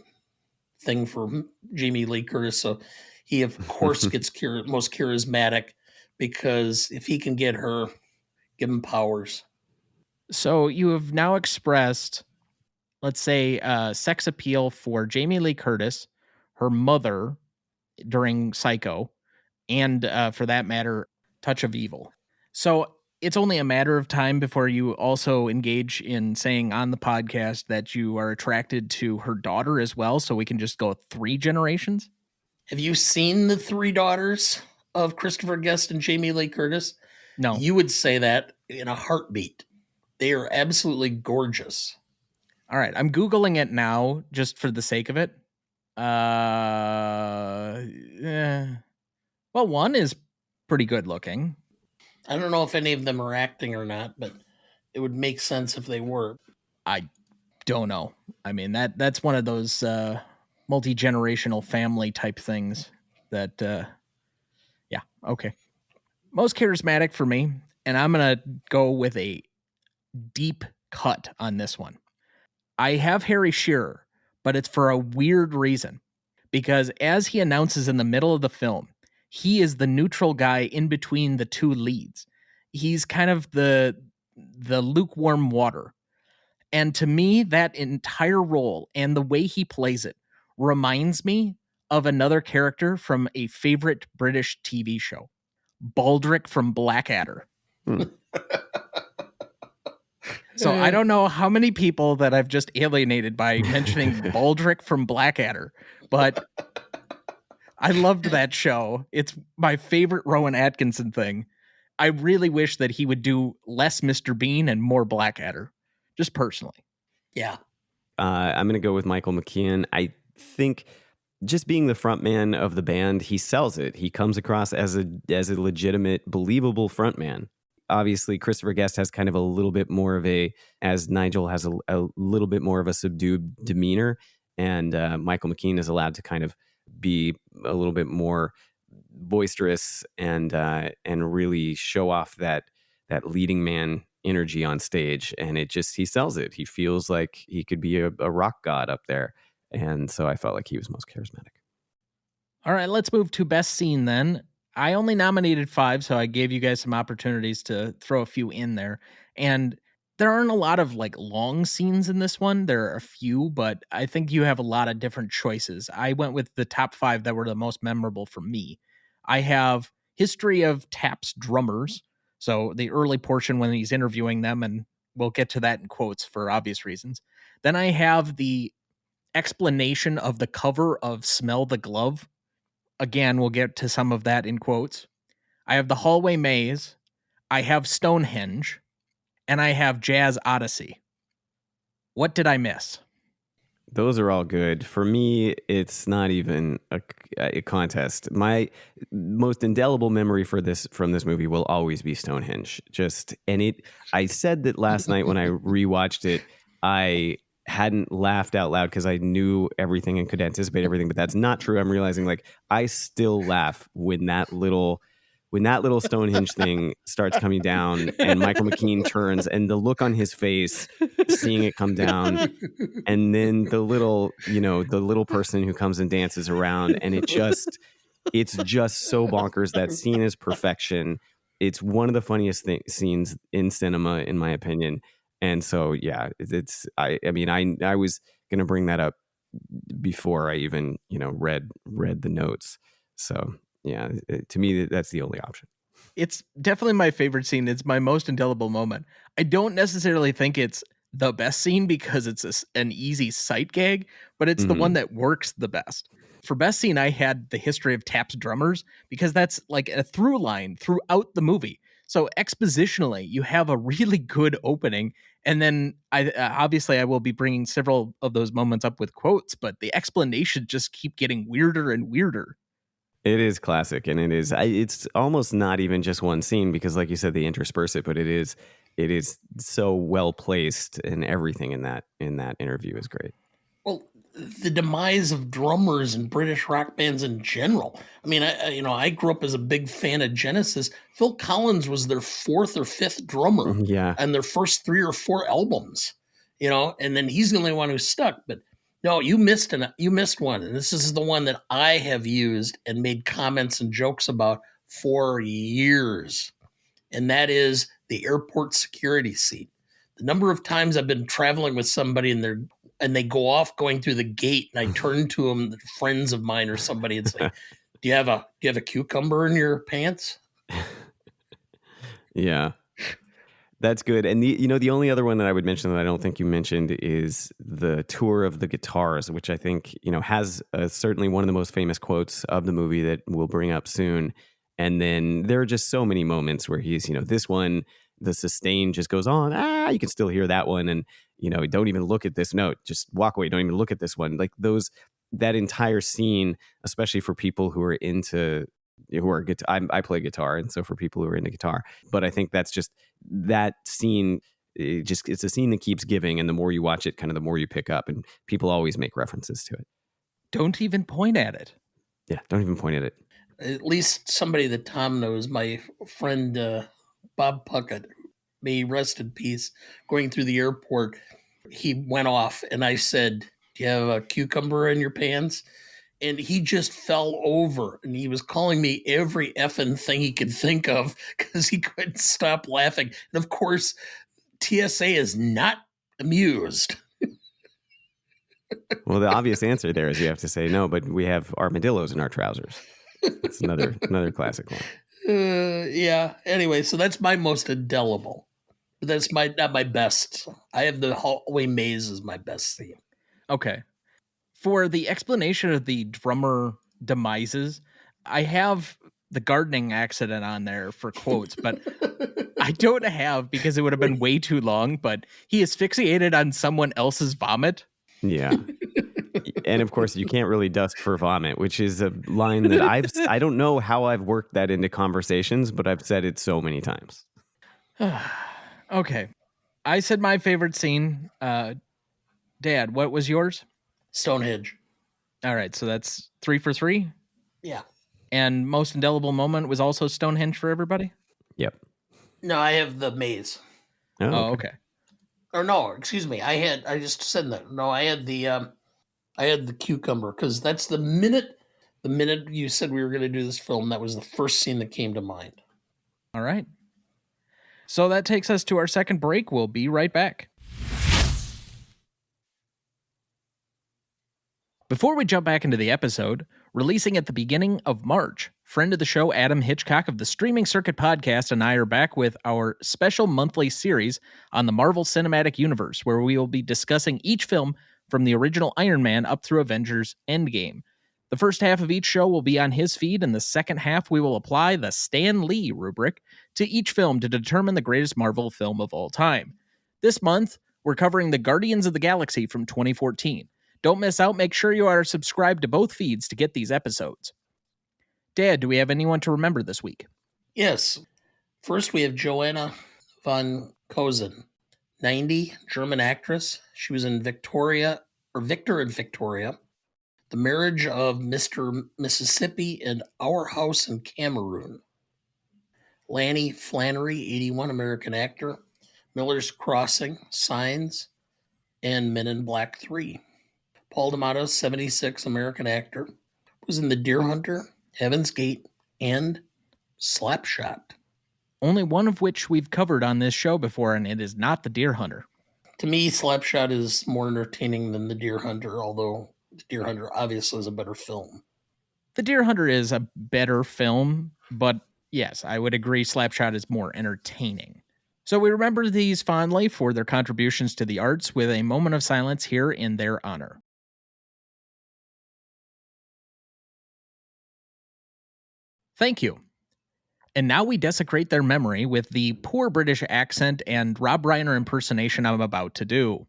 thing for Jamie Lee Curtis. So he, of course, gets most charismatic, because if he can get her, give him powers. So you have now expressed, let's say, sex appeal for Jamie Lee Curtis, her mother during Psycho, and for that matter, Touch of Evil. So it's only a matter of time before you also engage in saying on the podcast that you are attracted to her daughter as well. So we can just go 3 generations. Have you seen the 3 daughters of Christopher Guest and Jamie Lee Curtis? No. You would say that in a heartbeat. They are absolutely gorgeous. All right. I'm Googling it now just for the sake of it. Well, one is pretty good looking. I don't know if any of them are acting or not, but it would make sense if they were. I don't know. I mean, that's one of those multi-generational family type things that yeah, okay. Most charismatic for me, and I'm going to go with a deep cut on this one. I have Harry Shearer, but it's for a weird reason, because as he announces in the middle of the film, he is the neutral guy in between the 2 leads. He's kind of the lukewarm water. And to me, that entire role and the way he plays it reminds me of another character from a favorite British TV show, Baldric from Blackadder. So I don't know how many people that I've just alienated by mentioning Baldric from Blackadder, but I loved that show. It's my favorite Rowan Atkinson thing. I really wish that he would do less Mr. Bean and more Blackadder, just personally. Yeah. I'm going to go with Michael McKean. I think just being the front man of the band, he sells it. He comes across as a legitimate, believable front man. Obviously, Christopher Guest has kind of a little bit more of as Nigel has a little bit more of a subdued demeanor, and Michael McKean is allowed to kind of be a little bit more boisterous and really show off that leading man energy on stage. And he sells it. He feels like he could be a rock god up there. And so I felt like he was most charismatic. All right, let's move to best scene then. I only nominated 5, so I gave you guys some opportunities to throw a few in there. And There aren't a lot of like long scenes in this one. There are a few, but I think you have a lot of different choices. I went with the top 5 that were the most memorable for me. I have history of Tap's drummers. So the early portion when he's interviewing them, and we'll get to that in quotes for obvious reasons. Then I have the explanation of the cover of Smell the Glove. Again, we'll get to some of that in quotes. I have the hallway maze. I have Stonehenge. And I have Jazz Odyssey. What did I miss? Those are all good. For me, it's not even a contest. My most indelible memory from this movie will always be Stonehenge. I said that last night when I rewatched it, I hadn't laughed out loud because I knew everything and could anticipate everything, but that's not true. I'm realizing like I still laugh when that little Stonehenge thing starts coming down and Michael McKean turns and the look on his face seeing it come down, and then the little person who comes and dances around, and it's just so bonkers. That scene is perfection. It's one of the funniest scenes in cinema, in my opinion. And so, yeah, I was going to bring that up before I even, read the notes. So, yeah, to me, that's the only option. It's definitely my favorite scene. It's my most indelible moment. I don't necessarily think it's the best scene because it's an easy sight gag, but it's the one that works the best. For best scene, I had the history of Tap's drummers because that's like a through line throughout the movie. So expositionally, you have a really good opening. And then obviously I will be bringing several of those moments up with quotes, but the explanations just keep getting weirder and weirder. It is classic, and it's almost not even just one scene because, like you said, they intersperse it, but it is so well placed, and everything in that interview is great. Well, the demise of drummers and British rock bands in general. I mean, I grew up as a big fan of Genesis. Phil Collins was their 4th or 5th drummer Yeah, on their first 3 or 4 albums. And then he's the only one who stuck. But no, you missed one, and this is the one that I have used and made comments and jokes about for years, and that is the airport security scene. The number of times I've been traveling with somebody and they go off going through the gate, and I turn to them, friends of mine or somebody, and say, "Do you have a cucumber in your pants?" yeah. That's good. And the only other one that I would mention that I don't think you mentioned is the tour of the guitars, which I think, has certainly one of the most famous quotes of the movie that we'll bring up soon. And then there are just so many moments where he's, this one, the sustain just goes on. You can still hear that one. And, don't even look at this note. Just walk away. Don't even look at this one. Like that entire scene, especially for people who are into I play guitar, and so for people who are into guitar, but I think that's just that scene. It's a scene that keeps giving, and the more you watch it, kind of the more you pick up, and people always make references to it. Don't even point at it. Yeah, don't even point at it. At least somebody that Tom knows, my friend Bob Puckett, may he rest in peace, going through the airport, he went off, and I said, "Do you have a cucumber in your pants?" And he just fell over, and he was calling me every effing thing he could think of because he couldn't stop laughing. And of course, TSA is not amused. Well, the obvious answer there is you have to say no, but we have armadillos in our trousers. That's another classic one. Yeah. Anyway, so that's my most indelible. But that's not my best. I have the hallway maze as my best theme. Okay. For the explanation of the drummer demises, I have the gardening accident on there for quotes, but I don't have, because it would have been way too long, but he is fixated on someone else's vomit. Yeah. And of course, you can't really dust for vomit, which is a line that I don't know how I've worked that into conversations, but I've said it so many times. Okay. I said my favorite scene. Dad, what was yours? Stonehenge. All right. So that's 3 for 3. Yeah. And most indelible moment was also Stonehenge for everybody? Yep. No, I have the maze. Oh, okay. Or no, excuse me. I just said that. No, I had the cucumber, because that's the minute you said we were going to do this film, that was the first scene that came to mind. All right. So that takes us to our second break. We'll be right back. Before we jump back into the episode, releasing at the beginning of March, friend of the show Adam Hitchcock of the Streaming Circuit podcast and I are back with our special monthly series on the Marvel Cinematic Universe, where we will be discussing each film from the original Iron Man up through Avengers Endgame. The first half of each show will be on his feed, and the second half we will apply the Stan Lee rubric to each film to determine the greatest Marvel film of all time. This month, we're covering the Guardians of the Galaxy from 2014. Don't miss out. Make sure you are subscribed to both feeds to get these episodes. Dad, do we have anyone to remember this week? Yes. First, we have Joanna von Kozen, 90, German actress. She was in Victor and Victoria, The Marriage of Mr. Mississippi, and Our House in Cameroon. Lanny Flannery, 81, American actor. Miller's Crossing, Signs, and Men in Black 3. Paul D'Amato, 76, American actor, was in The Deer Hunter, Heaven's Gate, and Slapshot. Only one of which we've covered on this show before, and it is not The Deer Hunter. To me, Slapshot is more entertaining than The Deer Hunter, although The Deer Hunter obviously is a better film. The Deer Hunter is a better film, but yes, I would agree Slapshot is more entertaining. So we remember these fondly for their contributions to the arts with a moment of silence here in their honor. Thank you. And now we desecrate their memory with the poor British accent and Rob Reiner impersonation I'm about to do.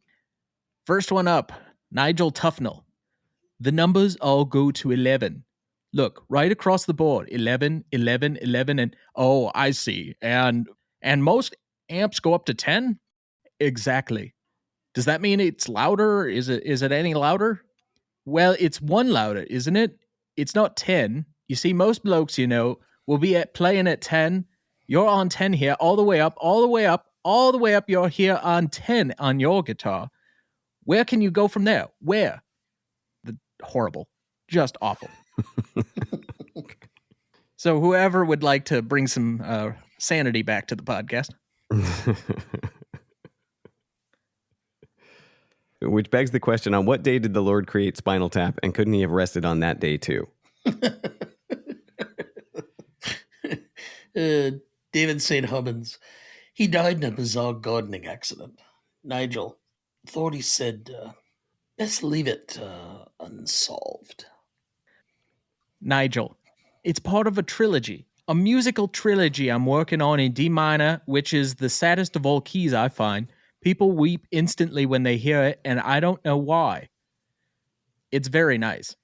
First one up, Nigel Tufnell. The numbers all go to 11. Look, right across the board, 11, 11, 11, and oh, I see. And most amps go up to 10? Exactly. Does that mean it's louder? Is it any louder? Well, it's one louder, isn't it? It's not 10. You see, most blokes, will be playing at 10. You're on 10 here, all the way up, all the way up, all the way up. You're here on 10 on your guitar. Where can you go from there? Where? Horrible. Just awful. So whoever would like to bring some sanity back to the podcast. Which begs the question, on what day did the Lord create Spinal Tap, and couldn't he have rested on that day too? David St. Hubbins. He died in a bizarre gardening accident. Nigel, authorities said, best leave it unsolved. Nigel, it's part of a trilogy, a musical trilogy I'm working on in D minor, which is the saddest of all keys I find. People weep instantly when they hear it, and I don't know why. It's very nice.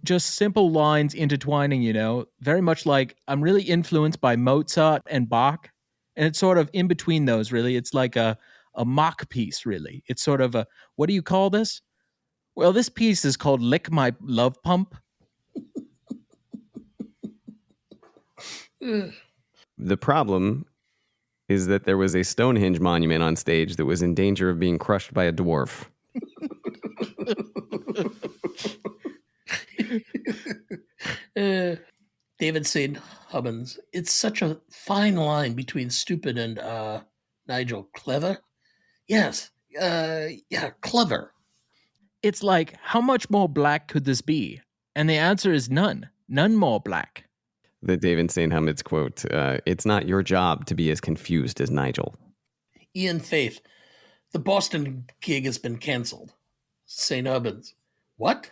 Just simple lines intertwining, very much like I'm really influenced by Mozart and Bach. And it's sort of in between those, really. It's like a mock piece, really. It's sort of what do you call this? Well, this piece is called Lick My Love Pump. The problem is that there was a Stonehenge monument on stage that was in danger of being crushed by a dwarf. David St. Hubbins. It's such a fine line between stupid and Nigel. Clever? Yes. Yeah, clever. It's like, how much more black could this be? And the answer is none. None more black. The David St. Hubbins quote, it's not your job to be as confused as Nigel. Ian Faith. The Boston gig has been canceled. St. Hubbins. What?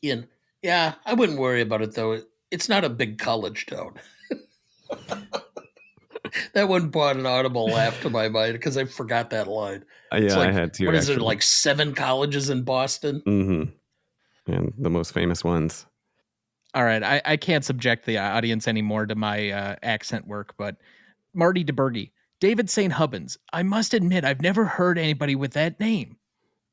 Ian. Yeah, I wouldn't worry about it, though. It's not a big college town. That one brought an audible laugh to my mind because I forgot that line. Yeah, I had to. What is it, like 7 colleges in Boston? Mm-hmm. And the most famous ones. All right, I can't subject the audience anymore to my accent work, but Marty DeBerge, David St. Hubbins. I must admit, I've never heard anybody with that name.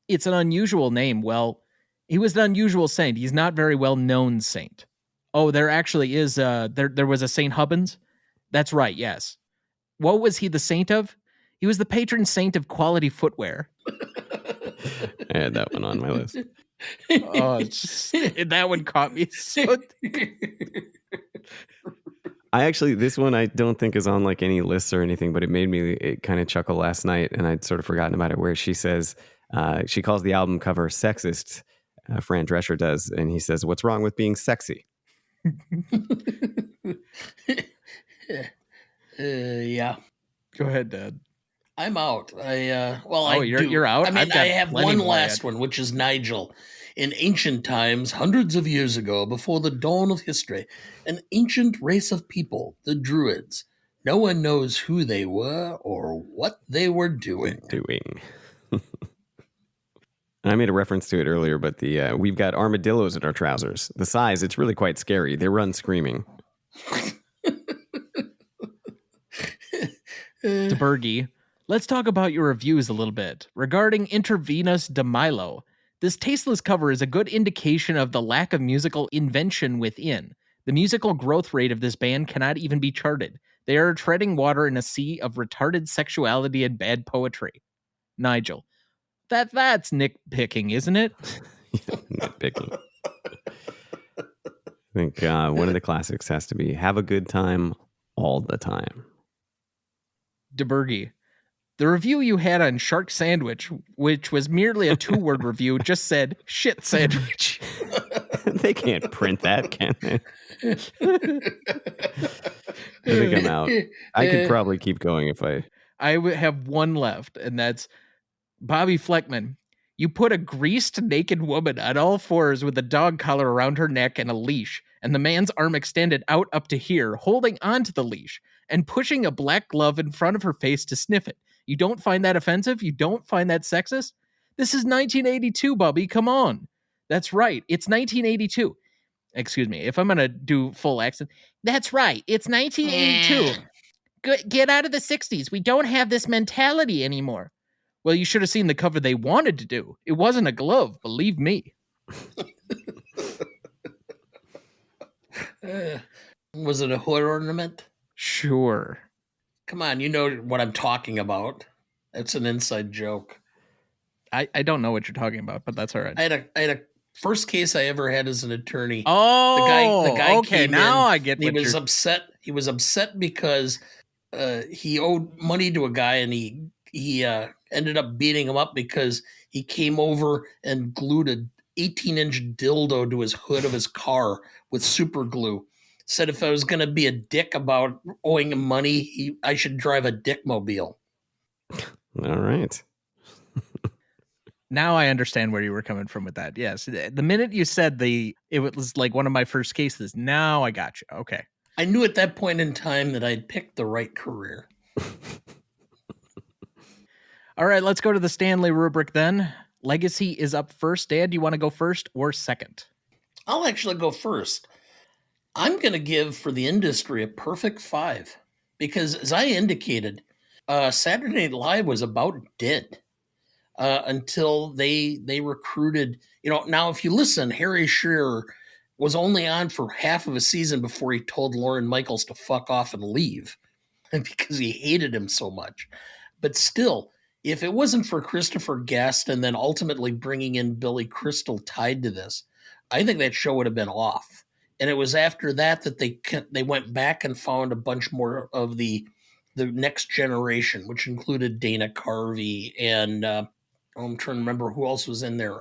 It's an unusual name. Well, he was an unusual saint. He's not very well-known saint. Oh, there actually is, there was a St. Hubbins? That's right, yes. What was he the saint of? He was the patron saint of quality footwear. I had that one on my list. Oh, that one caught me so. I actually, this one I don't think is on like any lists or anything, but it made me kind of chuckle last night, and I'd sort of forgotten about it. Where she says she calls the album cover "sexist." Fran Drescher does, and he says, "What's wrong with being sexy?" Yeah. Go ahead, Dad. I'm out. I you're out. I mean, I've got I have plenty one more last yet. one, which is Nigel. In ancient times, hundreds of years ago, before the dawn of history, an ancient race of people, the Druids. No one knows who they were or what they were doing. I made a reference to it earlier, but we've got armadillos in our trousers. The size, it's really quite scary. They run screaming. DeBergy, let's talk about your reviews a little bit. Regarding Intravenous de Milo, this tasteless cover is a good indication of the lack of musical invention within. The musical growth rate of this band cannot even be charted. They are treading water in a sea of retarded sexuality and bad poetry. Nigel, that's nitpicking, isn't it? Nitpicking. I think one of the classics has to be "Have a Good Time All the Time." DeBergy, the review you had on Shark Sandwich, which was merely a 2-word review, just said shit sandwich. They can't print that, can they? I think I'm out. I could probably keep going if I would have one left, and that's Bobby Fleckman. You put a greased naked woman on all fours with a dog collar around her neck and a leash, and the man's arm extended out up to here, holding onto the leash, and pushing a black glove in front of her face to sniff it. You don't find that offensive? You don't find that sexist? This is 1982, Bubby. Come on. That's right. It's 1982. Excuse me. If I'm going to do full accent. That's right. It's 1982. Get out of the 60s. We don't have this mentality anymore. Well, you should have seen the cover they wanted to do. It wasn't a glove, believe me. Was it a hood ornament? Sure. Come on, you know what I'm talking about. That's an inside joke. I don't know what you're talking about, but that's all right. I had a first case I ever had as an attorney. Oh, the guy okay. came Now in, I get what he was upset. He was upset because he owed money to a guy, and he ended up beating him up because he came over and glued a 18-inch dildo to his hood of his car with super glue. Said if I was going to be a dick about owing him money, I should drive a dickmobile. All right. Now I understand where you were coming from with that. Yes. The minute you said it was like one of my first cases. Now I got you. Okay. I knew at that point in time that I'd picked the right career. All right, let's go to the Stanley rubric then. Legacy is up first. Dad, do you want to go first or second? I'll actually go first. I'm going to give for the industry a perfect 5 because, as I indicated, Saturday Night Live was about dead until they recruited. Now if you listen, Harry Shearer was only on for half of a season before he told Lorne Michaels to fuck off and leave because he hated him so much. But still, if it wasn't for Christopher Guest and then ultimately bringing in Billy Crystal tied to this, I think that show would have been off. And it was after that they went back and found a bunch more of the next generation, which included Dana Carvey and I'm trying to remember who else was in there.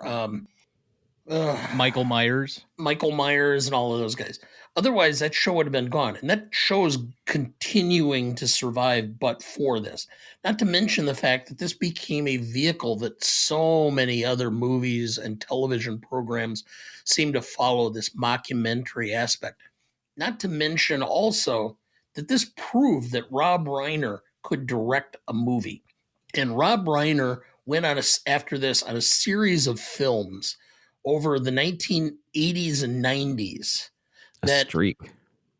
Michael Myers and all of those guys. Otherwise, that show would have been gone. And that show is continuing to survive but for this. Not to mention the fact that this became a vehicle that so many other movies and television programs seem to follow, this mockumentary aspect. Not to mention also that this proved that Rob Reiner could direct a movie. And Rob Reiner went after this on a series of films over the 1980s and 90s. A streak.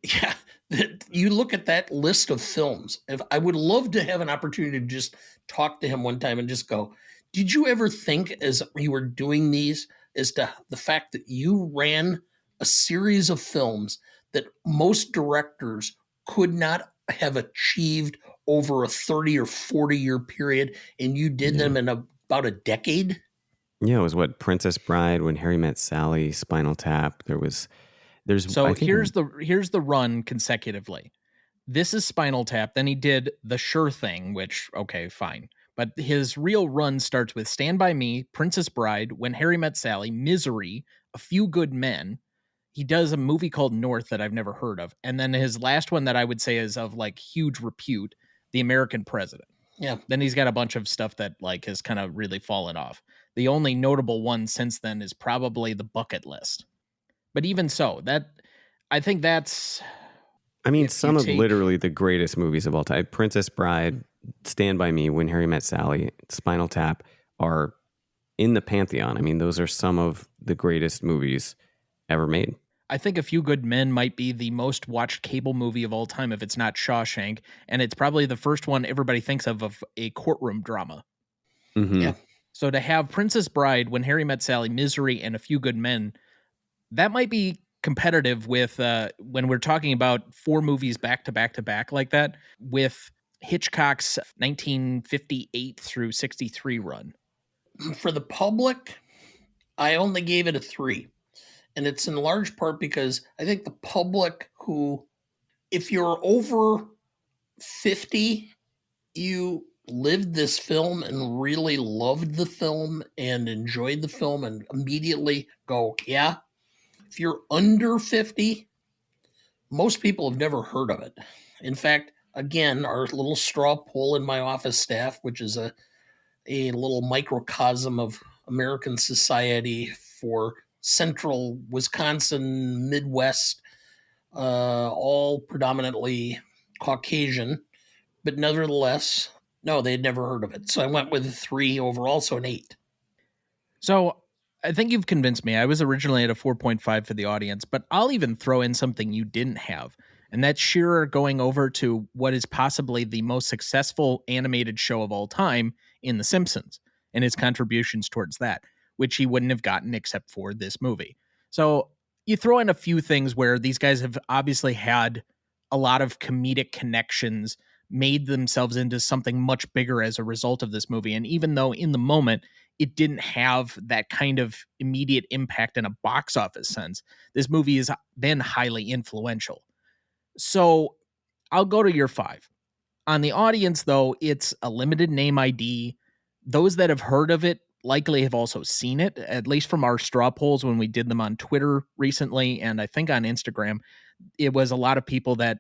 Yeah, that you look at that list of films. If I would love to have an opportunity to just talk to him one time and just go, did you ever think as you were doing these as to the fact that you ran a series of films that most directors could not have achieved over a 30 or 40 year period, and you did them in about a decade? Yeah, it was Princess Bride, When Harry Met Sally, Spinal Tap. Here's the run consecutively. This is Spinal Tap. Then he did The Sure Thing, which, okay, fine. But his real run starts with Stand By Me, Princess Bride, When Harry Met Sally, Misery, A Few Good Men. He does a movie called North that I've never heard of. And then his last one that I would say is of like huge repute, The American President. Yeah. Then he's got a bunch of stuff that like has kind of really fallen off. The only notable one since then is probably The Bucket List. But even so, I think that's I mean, if you some of take literally the greatest movies of all time. Princess Bride, Stand By Me, When Harry Met Sally, Spinal Tap are in the pantheon. I mean, those are some of the greatest movies ever made. I think A Few Good Men might be the most watched cable movie of all time if it's not Shawshank, and it's probably the first one everybody thinks of a courtroom drama. Mm-hmm. Yeah. So to have Princess Bride, When Harry Met Sally, Misery, and A Few Good Men, that might be competitive with when we're talking about 4 movies back to back to back like that with Hitchcock's 1958 through 63 run. For the public, I only gave it a 3. And it's in large part because I think the public who, if you're over 50, you lived this film and really loved the film and enjoyed the film and immediately go, yeah. If you're under 50, most people have never heard of it. In fact, again, our little straw poll in my office staff, which is a little microcosm of American society for central Wisconsin, Midwest, all predominantly Caucasian, but nevertheless, no, they had never heard of it. So I went with a 3 overall, so an 8. So I think you've convinced me. I was originally at a 4.5 for the audience, but I'll even throw in something you didn't have. And that's Shearer going over to what is possibly the most successful animated show of all time in The Simpsons and his contributions towards that, which he wouldn't have gotten except for this movie. So you throw in a few things where these guys have obviously had a lot of comedic connections, made themselves into something much bigger as a result of this movie. And even though in the moment, it didn't have that kind of immediate impact in a box office sense, this movie has been highly influential. So I'll go to your 5. On the audience, though, it's a limited name ID. Those that have heard of it likely have also seen it, at least from our straw polls when we did them on Twitter recently, and I think on Instagram. It was a lot of people that,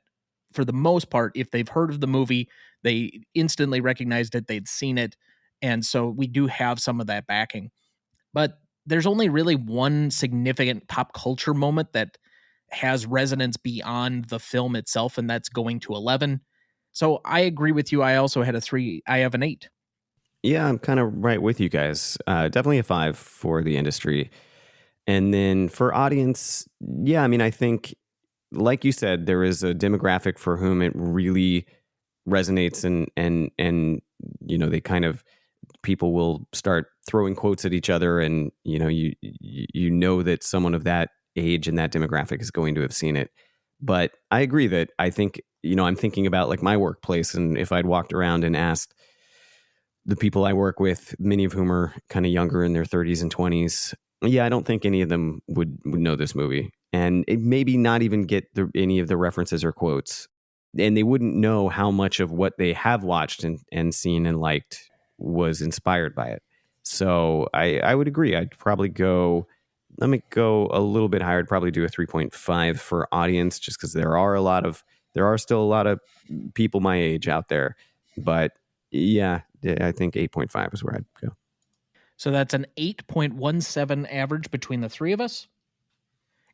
for the most part, if they've heard of the movie, they instantly recognized it, they'd seen it. And so we do have some of that backing. But there's only really one significant pop culture moment that has resonance beyond the film itself, and that's going to 11. So I agree with you. I also had a 3. I have an 8. Yeah, I'm kind of right with you guys. Definitely a 5 for the industry. And then for audience, yeah, I mean, I think, like you said, there is a demographic for whom it really resonates and you know, they kind of, people will start throwing quotes at each other, and you know, you know that someone of that age and that demographic is going to have seen it. But I agree that I think, you know, I'm thinking about like my workplace, and if I'd walked around and asked the people I work with, many of whom are kind of younger in their 30s and 20s, yeah, I don't think any of them would know this movie, and it maybe not even get any of the references or quotes, and they wouldn't know how much of what they have watched and seen and liked was inspired by it. So I would agree. I'd probably go. Let me go a little bit higher. I'd probably do a 3.5 for audience, just because there are still a lot of people my age out there. But yeah, I think 8.5 is where I'd go. So that's an 8.17 average between the 3 of us.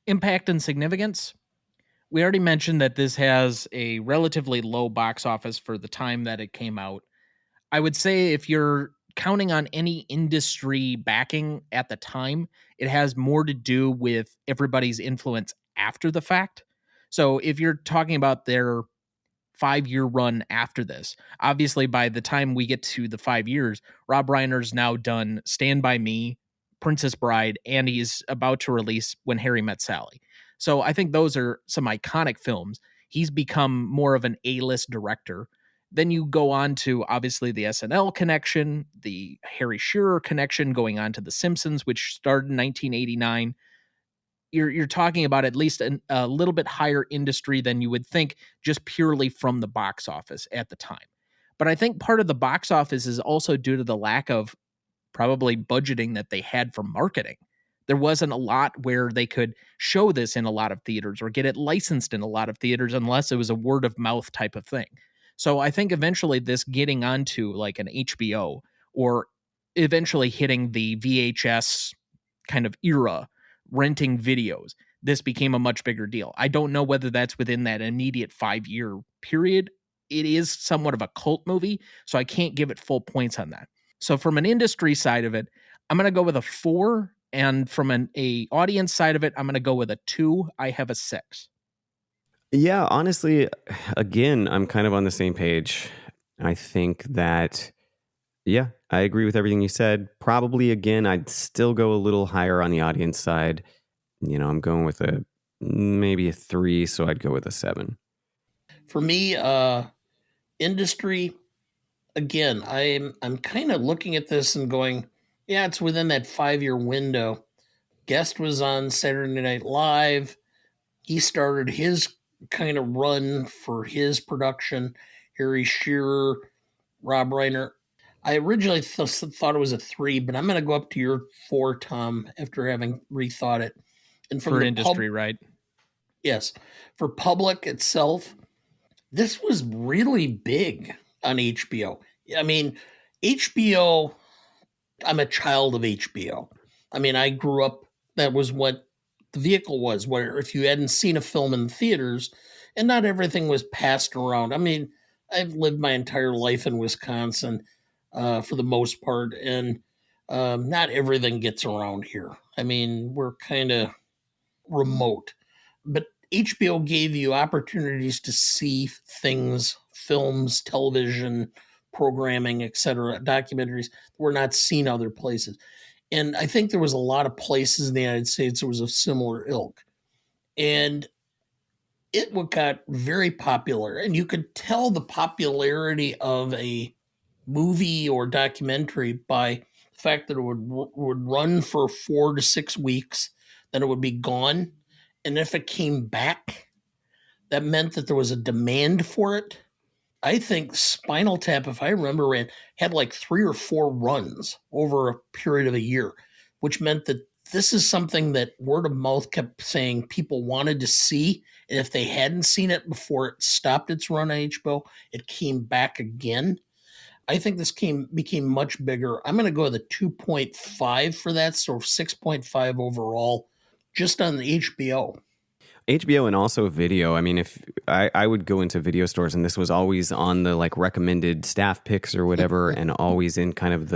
Impact and significance. We already mentioned that this has a relatively low box office for the time that it came out. I would say if you're counting on any industry backing at the time, it has more to do with everybody's influence after the fact. So if you're talking about their 5-year run after this, obviously by the time we get to the 5 years, Rob Reiner's now done Stand By Me, Princess Bride, and he's about to release When Harry Met Sally. So I think those are some iconic films. He's become more of an A-list director. Then you go on to obviously the SNL connection, the Harry Shearer connection, going on to The Simpsons, which started in 1989. you're talking about at least a little bit higher industry than you would think just purely from the box office at the time. But I think part of the box office is also due to the lack of probably budgeting that they had for marketing. There wasn't a lot where they could show this in a lot of theaters or get it licensed in a lot of theaters unless it was a word of mouth type of thing. So I think eventually this getting onto like an HBO or eventually hitting the VHS kind of era, renting videos, this became a much bigger deal. I don't know whether that's within that immediate 5-year period. It is somewhat of a cult movie, so I can't give it full points on that. So from an industry side of it, I'm going to go with a 4, and from a audience side of it, I'm going to go with a 2. I have a 6. Yeah, honestly, again, I'm kind of on the same page. I think that, yeah, I agree with everything you said. Probably, again, I'd still go a little higher on the audience side. I'm going with maybe a 3, so I'd go with a 7. For me, industry, again, I'm kind of looking at this and going, yeah, it's within that 5-year window. Guest was on Saturday Night Live. He started his kind of run for his production. Harry Shearer, Rob Reiner. I originally thought it was a 3, but I'm going to go up to your 4, Tom, after having rethought it. And from For the industry, right? yes, for public itself, this was really big on HBO. I mean, HBO, I'm a child of HBO. I mean, I grew up, that was what the vehicle was, where if you hadn't seen a film in the theaters, and not everything was passed around. I mean, I've lived my entire life in Wisconsin for the most part, and not everything gets around here. I mean, we're kind of remote, but HBO gave you opportunities to see things, films, television, programming, etc., documentaries that were not seen other places. And I think there was a lot of places in the United States that was of similar ilk. And it got very popular. And you could tell the popularity of a movie or documentary by the fact that it would run for 4 to 6 weeks, then it would be gone. And if it came back, that meant that there was a demand for it. I think Spinal Tap, if I remember right, had like 3 or 4 runs over a period of a year, which meant that this is something that word of mouth kept saying people wanted to see. And if they hadn't seen it before it stopped its run on HBO, it came back again. I think this became much bigger. I'm going to go with a 2.5 for that, so 6.5 overall, just on the HBO. HBO and also video. I mean, if I would go into video stores and this was always on the like recommended staff picks or whatever, and always in kind of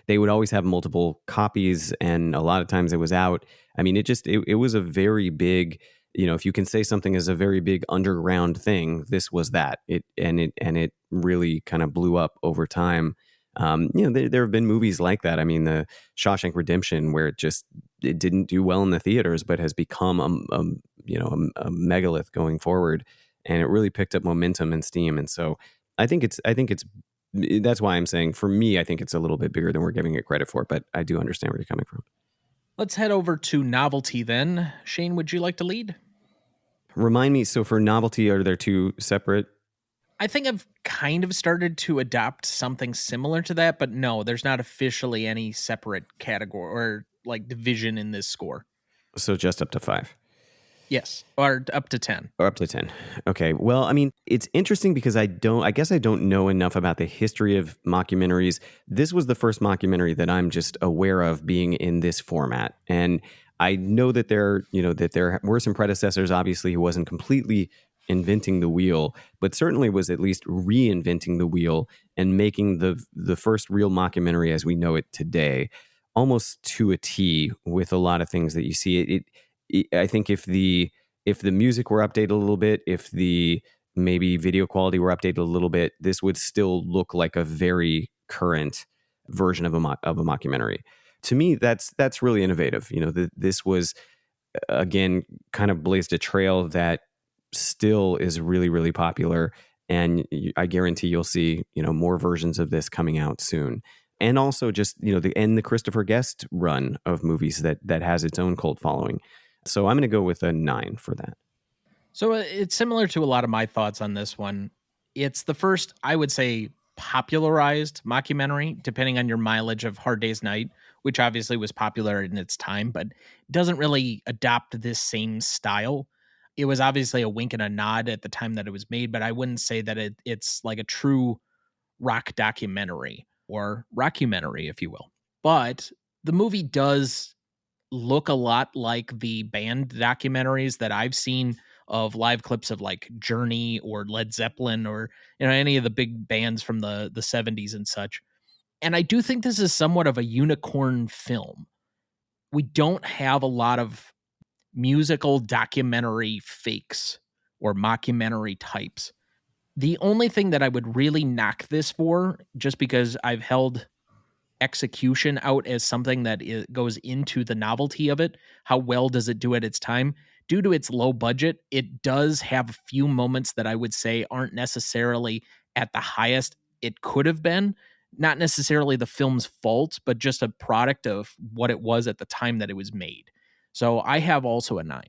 they would always have multiple copies, and a lot of times it was out. I mean, it was a very big, if you can say something is a very big underground thing, this was that. It really kind of blew up over time. There have been movies like that. I mean, the Shawshank Redemption, where it didn't do well in the theaters, but has become a megalith going forward, and it really picked up momentum and steam. And so I think it's that's why I'm saying, for me, I think it's a little bit bigger than we're giving it credit for. But I do understand where you're coming from. Let's head over to novelty then. Shane, would you like to lead? Remind me. So for novelty, are there two separate? I think I've kind of started to adopt something similar to that, but no, there's not officially any separate category or like division in this score. So just up to 5. Yes, or up to 10. Or up to 10. Okay. Well, I mean, it's interesting because I guess I don't know enough about the history of mockumentaries. This was the first mockumentary that I'm just aware of being in this format. And I know that there were some predecessors, obviously, who wasn't completely inventing the wheel, but certainly was at least reinventing the wheel and making the first real mockumentary as we know it today, almost to a T, with a lot of things that you see. I think if the music were updated a little bit, if the maybe video quality were updated a little bit, this would still look like a very current version of a mockumentary. To me, that's really innovative. This was, again, kind of blazed a trail that still is really, really popular, and I guarantee you'll see more versions of this coming out soon. and also just, the Christopher Guest run of movies that has its own cult following. So I'm going to go with a 9 for that. So it's similar to a lot of my thoughts on this one. It's the first, I would say, popularized mockumentary, depending on your mileage of Hard Day's Night, which obviously was popular in its time, but doesn't really adopt this same style. It was obviously a wink and a nod at the time that it was made, but I wouldn't say that it's like a true rock documentary or rockumentary, if you will. But the movie does look a lot like the band documentaries that I've seen of live clips of like Journey or Led Zeppelin or any of the big bands from the 70s and such. And I do think this is somewhat of a unicorn film. We don't have a lot of musical documentary fakes or mockumentary types. The only thing that I would really knock this for, just because I've held execution out as something that goes into the novelty of it. How well does it do at its time? Due to its low budget, it does have a few moments that I would say aren't necessarily at the highest it could have been. Not necessarily the film's fault, but just a product of what it was at the time that it was made. So I have also a 9.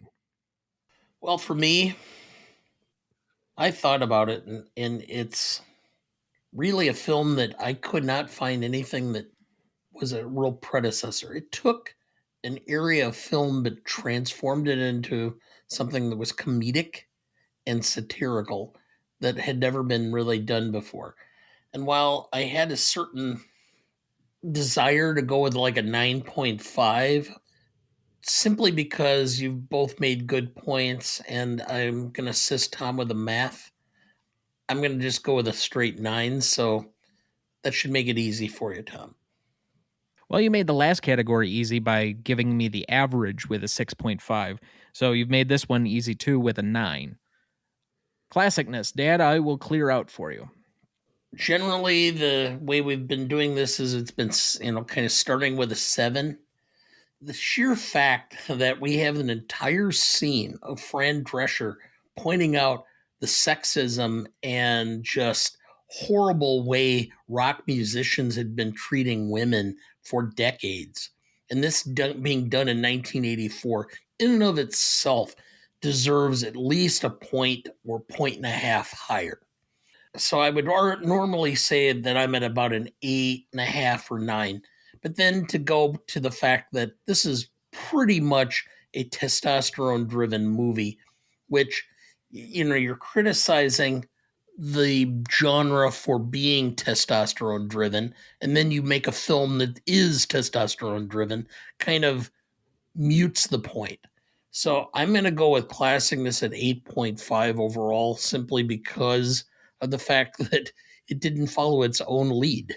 Well, for me, I thought about it, and it's really a film that I could not find anything that was a real predecessor. It took an area of film but transformed it into something that was comedic and satirical that had never been really done before. And while I had a certain desire to go with like a 9.5, simply because you've both made good points and I'm going to assist Tom with the math, I'm going to just go with a straight 9. So that should make it easy for you, Tom. Well, you made the last category easy by giving me the average with a 6.5. So you've made this one easy too with a 9. Classicness, Dad, I will clear out for you. Generally, the way we've been doing this is it's been, kind of starting with a 7. The sheer fact that we have an entire scene of Fran Drescher pointing out the sexism and just horrible way rock musicians had been treating women for decades, and this being done in 1984, in and of itself deserves at least a point or point and a half higher. So I would normally say that I'm at about an 8.5 or 9. But then to go to the fact that this is pretty much a testosterone driven movie, which, you're criticizing the genre for being testosterone driven, and then you make a film that is testosterone driven, kind of mutes the point. So I'm going to go with classing this at 8.5 overall, simply because of the fact that it didn't follow its own lead.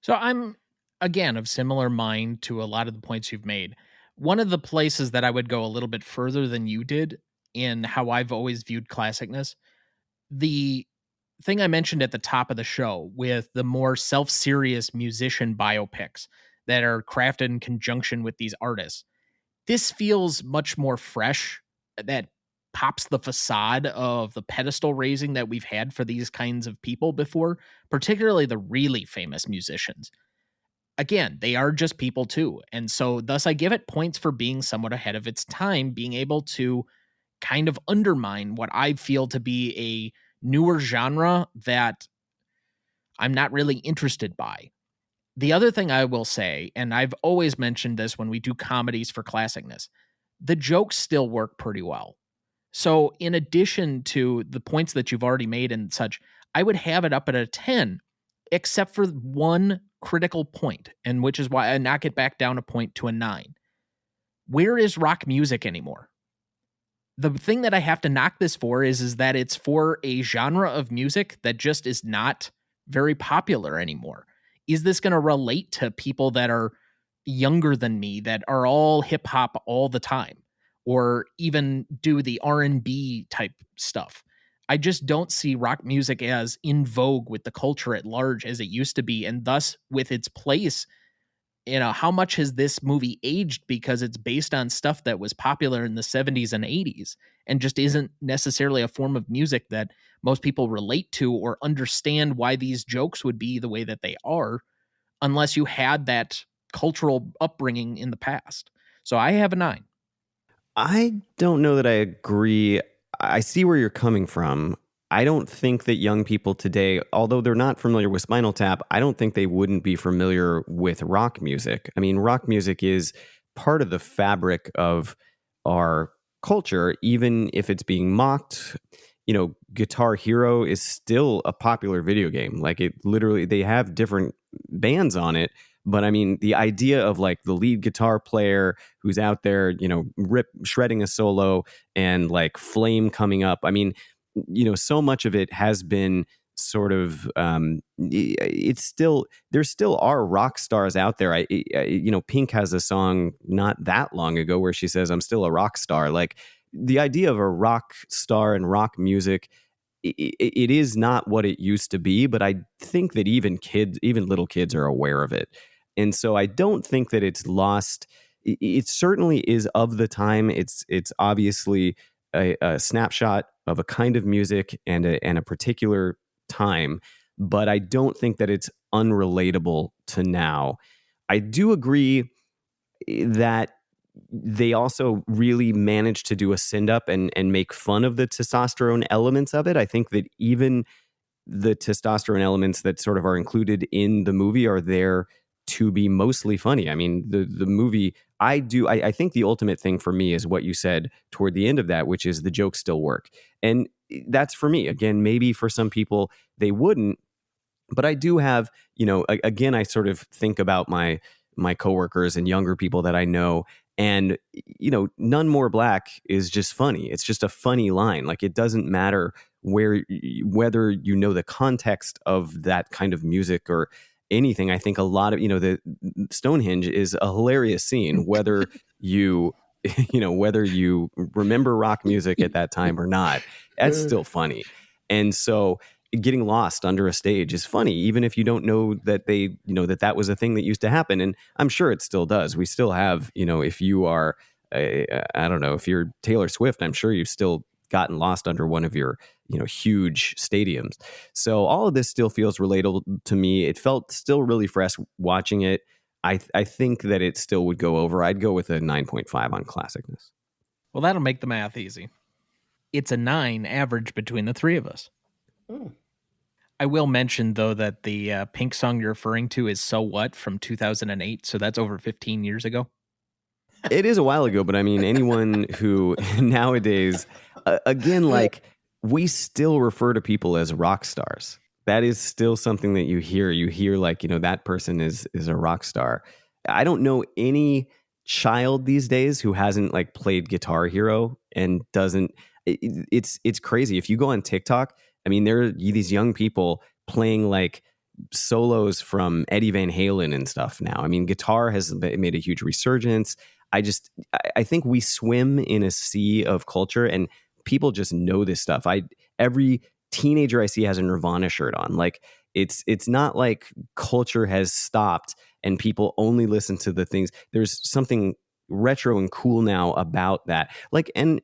So I'm, again, of similar mind to a lot of the points you've made. One of the places that I would go a little bit further than you did in how I've always viewed classicness, the thing I mentioned at the top of the show with the more self serious musician biopics that are crafted in conjunction with these artists, this feels much more fresh. That pops the facade of the pedestal raising that we've had for these kinds of people before, particularly the really famous musicians. Again, they are just people too. And so, thus, I give it points for being somewhat ahead of its time, being able to kind of undermine what I feel to be a newer genre that I'm not really interested by. The other thing I will say, and I've always mentioned this when we do comedies for classicness, the jokes still work pretty well. So, in addition to the points that you've already made and such, I would have it up at a 10, except for one critical point, and which is why I knock it back down a point to a 9. Where is rock music anymore? The thing that I have to knock this for is that it's for a genre of music that just is not very popular anymore. Is this going to relate to people that are younger than me that are all hip hop all the time, or even do the R&B type stuff? I just don't see rock music as in vogue with the culture at large as it used to be, and thus with its place. How much has this movie aged because it's based on stuff that was popular in the 70s and 80s and just isn't necessarily a form of music that most people relate to or understand why these jokes would be the way that they are. unless you had that cultural upbringing in the past. So I have a 9. I don't know that I agree. I see where you're coming from. I don't think that young people today, although they're not familiar with Spinal Tap, I don't think they wouldn't be familiar with rock music. I mean, rock music is part of the fabric of our culture, even if it's being mocked. Guitar Hero is still a popular video game. Like, it literally, they have different bands on it. But I mean, the idea of like the lead guitar player who's out there, shredding a solo and like flame coming up. I mean, so much of it has been sort of, it's still, there still are rock stars out there. Pink has a song not that long ago where she says, "I'm still a rock star." Like, the idea of a rock star and rock music, it is not what it used to be, but I think that even little kids are aware of it. And so I don't think that it's lost. It certainly is of the time. It's obviously a snapshot of a kind of music and a particular time, but I don't think that it's unrelatable to now. I do agree that they also really managed to do a send up and make fun of the testosterone elements of it. I think that even the testosterone elements that sort of are included in the movie are there to be mostly funny. I mean, the movie, I think the ultimate thing for me is what you said toward the end of that, which is the jokes still work. And that's for me. Again, maybe for some people they wouldn't, but I do have, again, I sort of think about my coworkers and younger people that I know, and none more black is just funny. It's just a funny line. Like, it doesn't matter whether the context of that kind of music or anything. I think a lot of the Stonehenge is a hilarious scene, whether you whether you remember rock music at that time or not. That's still funny. And so getting lost under a stage is funny, even if you don't know that that was a thing that used to happen. And I'm sure it still does. We still have, if you are, I don't know, if you're Taylor Swift, I'm sure you've still gotten lost under one of your, huge stadiums. So all of this still feels relatable to me. It felt still really fresh watching it. I think that it still would go over. I'd go with a 9.5 on classicness. Well, that'll make the math easy. It's a 9 average between the three of us. Oh. I will mention, though, that the Pink song you're referring to is So What from 2008. So that's over 15 years ago. It is a while ago, but I mean, anyone who nowadays, again, like, we still refer to people as rock stars. That is still something that you hear. You hear like, that person is a rock star. I don't know any child these days who hasn't like played Guitar Hero and doesn't. It's crazy. If you go on TikTok, I mean, there are these young people playing like solos from Eddie Van Halen and stuff now. I mean, guitar has made a huge resurgence. I think we swim in a sea of culture and people just know this stuff. Every teenager I see has a Nirvana shirt on. Like, it's not like culture has stopped and people only listen to the things. There's something retro and cool now about that. Like, and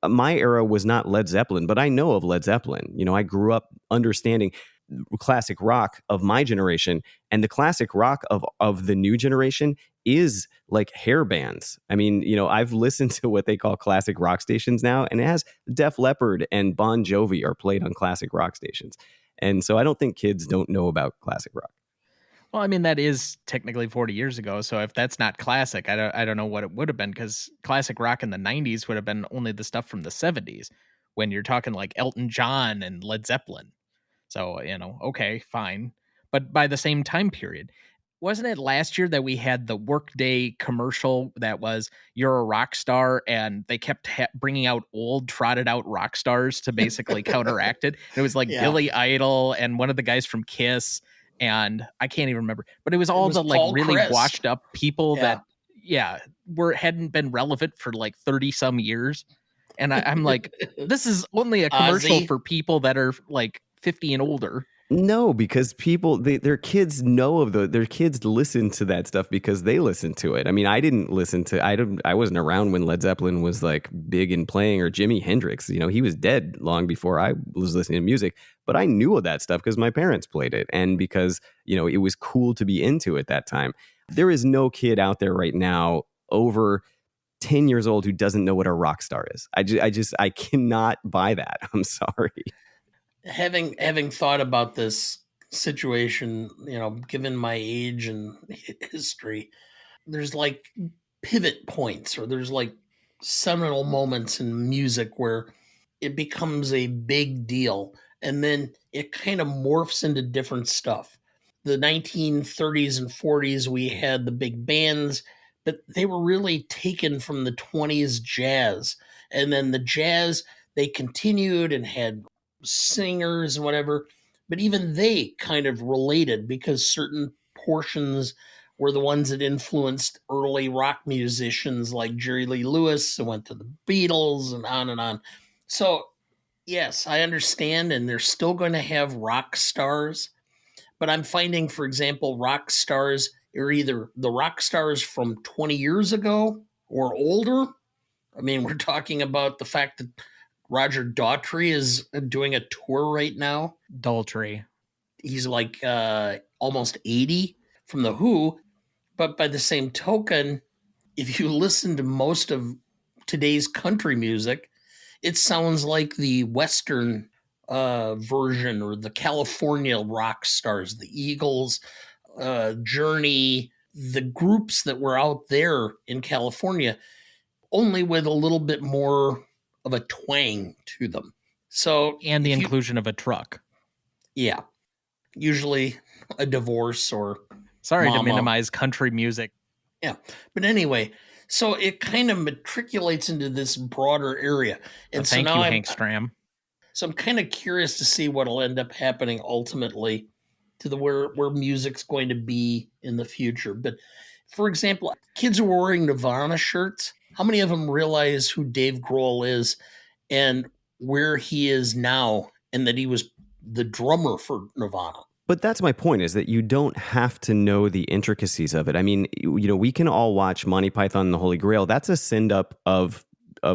my era was not Led Zeppelin, but I know of Led Zeppelin. I grew up understanding classic rock of my generation, and the classic rock of the new generation is like hair bands. I mean, I've listened to what they call classic rock stations now, and it has Def Leppard and Bon Jovi are played on classic rock stations. And so I don't think kids don't know about classic rock. Well, I mean, that is technically 40 years ago. So if that's not classic, I don't know what it would have been, because classic rock in the 90s would have been only the stuff from the 70s when you're talking like Elton John and Led Zeppelin. So, okay, fine. But by the same time period, wasn't it last year that we had the Workday commercial that was "You're a rock star," and they kept bringing out old, trotted out rock stars to basically counteract it? It was like Billy Idol and one of the guys from Kiss, and I can't even remember. But it was all the like Paul really Chris. washed up people that hadn't been relevant for like 30 some years. And I'm like, this is only a commercial Ozzy. for people that are like 50 and older. No, because their kids know of their kids listen to that stuff because they listen to it. I mean, I didn't listen to I wasn't around when Led Zeppelin was like big and playing, or Jimi Hendrix. You know, he was dead long before I was listening to music, but I knew of that stuff because my parents played it and because, you know, it was cool to be into at that time. There is no kid out there right now over 10 years old who doesn't know what a rock star is. I cannot buy that. I'm sorry. Having thought about this situation, given my age and history, there's like pivot points, or there's like seminal moments in music where it becomes a big deal, and then it kind of morphs into different stuff. The 1930s and 40s, we had the big bands, but they were really taken from the 20s jazz. And then the jazz, they continued and had singers and whatever, but even they kind of related because certain portions were the ones that influenced early rock musicians like Jerry Lee Lewis and went to the Beatles and on and on. So, yes, I understand, and they're still going to have rock stars, but I'm finding, for example, rock stars are either the rock stars from 20 years ago or older. I mean, we're talking about the fact that Roger Daughtry is doing a tour right now. Daltrey. He's like almost 80 from The Who. But by the same token, if you listen to most of today's country music, it sounds like the Western version, or the California rock stars, the Eagles, Journey, the groups that were out there in California, only with a little bit more of a twang to them. So, And the if you, inclusion of a truck. yeah, usually a divorce or Sorry to mama. minimize country music. Yeah. But anyway, so it kind of matriculates into this broader area. And so Thank now you, I'm Hank Stram. so I'm kind of curious to see what'll end up happening ultimately to the where music's going to be in the future. But for example, kids who are wearing Nirvana shirts, how many of them realize who Dave Grohl is and where he is now, and that he was the drummer for Nirvana? But that's my point, is that you don't have to know the intricacies of it. I mean, you know, we can all watch Monty Python and the Holy Grail. That's a send up of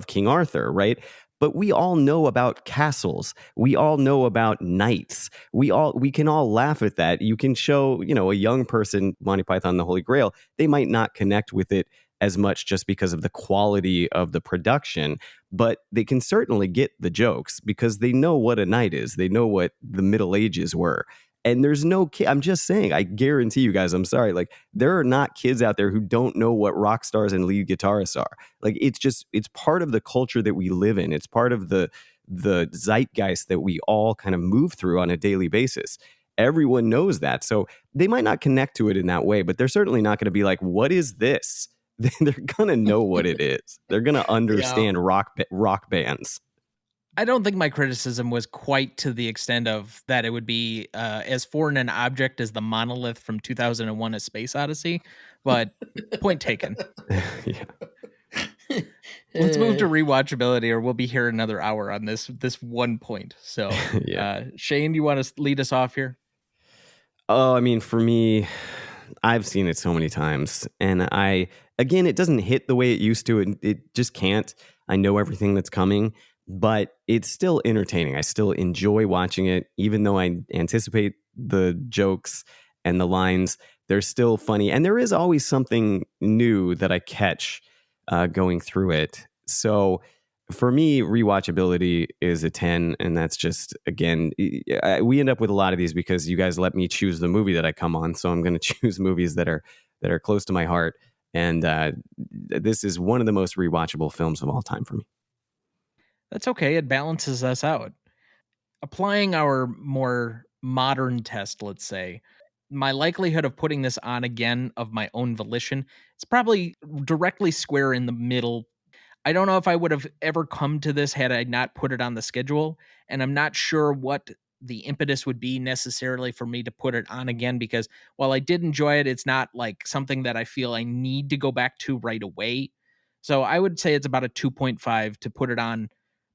King Arthur, right? But we all know about castles. We all know about knights. We can all laugh at that. You can show, you know, a young person Monty Python and the Holy Grail. They might not connect with it as much just because of the quality of the production, but they can certainly get the jokes because they know what a knight is. They know what the Middle Ages were. And there's no kid. I'm just saying, I guarantee you guys, I'm sorry. Like, there are not kids out there who don't know what rock stars and lead guitarists are. Like, it's part of the culture that we live in. It's part of the zeitgeist that we all kind of move through on a daily basis. Everyone knows that. So they might not connect to it in that way, but they're certainly not going to be like, what is this? They're going to know what it is. They're going to Yeah. understand rock bands. I don't think my criticism was quite to the extent of that it would be as foreign an object as the monolith from 2001: A Space Odyssey, but point taken. Yeah. Let's move to rewatchability, or we'll be here another hour on this one point. So, Yeah. Shane, you want to lead us off here? Oh, I mean, for me, I've seen it so many times, and again, it doesn't hit the way it used to. It just can't. I know everything that's coming, but it's still entertaining. I still enjoy watching it, even though I anticipate the jokes and the lines. They're still funny, and there is always something new that I catch going through it. So for me, rewatchability is a 10. And that's just, again, we end up with a lot of these because you guys let me choose the movie that I come on. So I'm going to choose movies that are close to my heart. And this is one of the most rewatchable films of all time for me. That's okay. It balances us out. Applying our more modern test, let's say, my likelihood of putting this on again of my own volition, it's probably directly square in the middle. I don't know if I would have ever come to this had I not put it on the schedule, and I'm not sure what the impetus would be necessarily for me to put it on again, because while I did enjoy it, it's not like something that I feel I need to go back to right away. So I would say it's about a 2.5 to put it on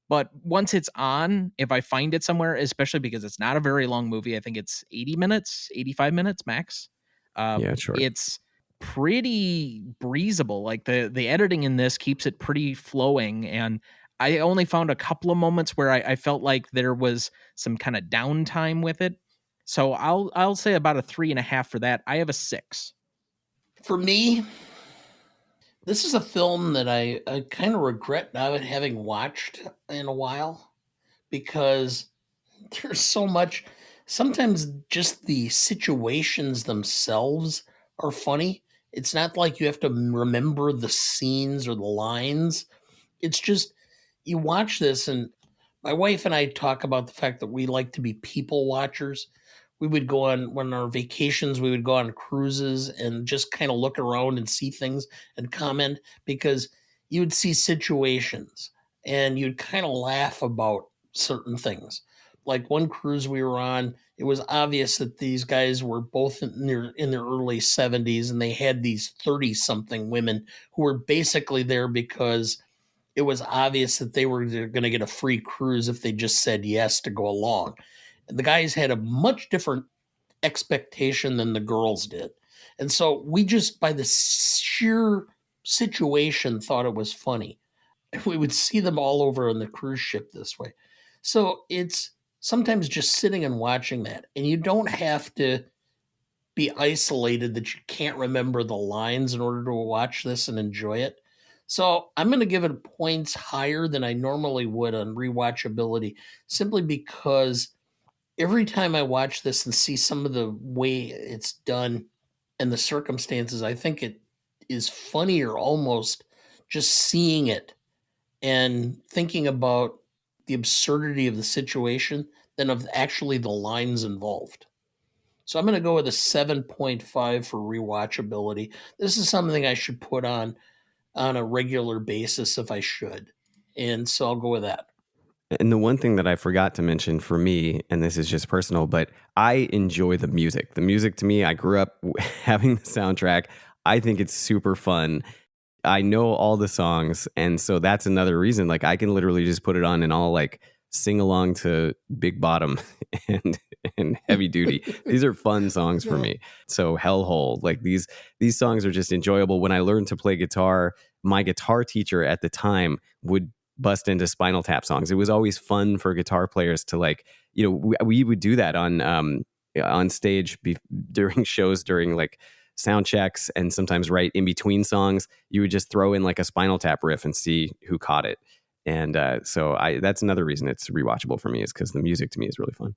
But once it's on, if I find it somewhere, especially because it's not a very long movie, I think it's 80 minutes, 85 minutes max. Yeah, sure. It's pretty breezable. Like the editing in this keeps it pretty flowing. And I only found a couple of moments where I felt like there was some kind of downtime with it. So I'll say about a 3.5 for that. I have a 6. For me, this is a film that I kind of regret not having watched in a while because there's so much. Sometimes just the situations themselves are funny. It's not like you have to remember the scenes or the lines. It's just you watch this, and my wife and I talk about the fact that we like to be people watchers. We would go on when our vacations, we would go on cruises and just kind of look around and see things and comment because you would see situations and you'd kind of laugh about certain things. Like one cruise we were on, it was obvious that these guys were both in their early 70s and they had these 30 something women who were basically there because it was obvious that they were going to get a free cruise if they just said yes to go along. And the guys had a much different expectation than the girls did. And so we just, by the sheer situation, thought it was funny. And we would see them all over on the cruise ship this way. So it's sometimes just sitting and watching that. And you don't have to be isolated that you can't remember the lines in order to watch this and enjoy it. So I'm going to give it points higher than I normally would on rewatchability, simply because every time I watch this and see some of the way it's done and the circumstances, I think it is funnier almost just seeing it and thinking about the absurdity of the situation than of actually the lines involved. So I'm going to go with a 7.5 for rewatchability. This is something I should put on a regular basis if I should. And so I'll go with that. And the one thing that I forgot to mention for me, and this is just personal, but I enjoy the music. The music to me, I grew up having the soundtrack. I think it's super fun. I know all the songs, and so that's another reason. Like I can literally just put it on and I'll like sing along to Big Bottom and and Heavy Duty. These are fun songs for me. So Hellhole, like these songs are just enjoyable. When I learned to play guitar, my guitar teacher at the time would bust into Spinal Tap songs. It was always fun for guitar players to like, we would do that on stage during shows, during like sound checks, and sometimes right in between songs, you would just throw in like a Spinal Tap riff and see who caught it. And so that's another reason it's rewatchable for me, is because the music to me is really fun.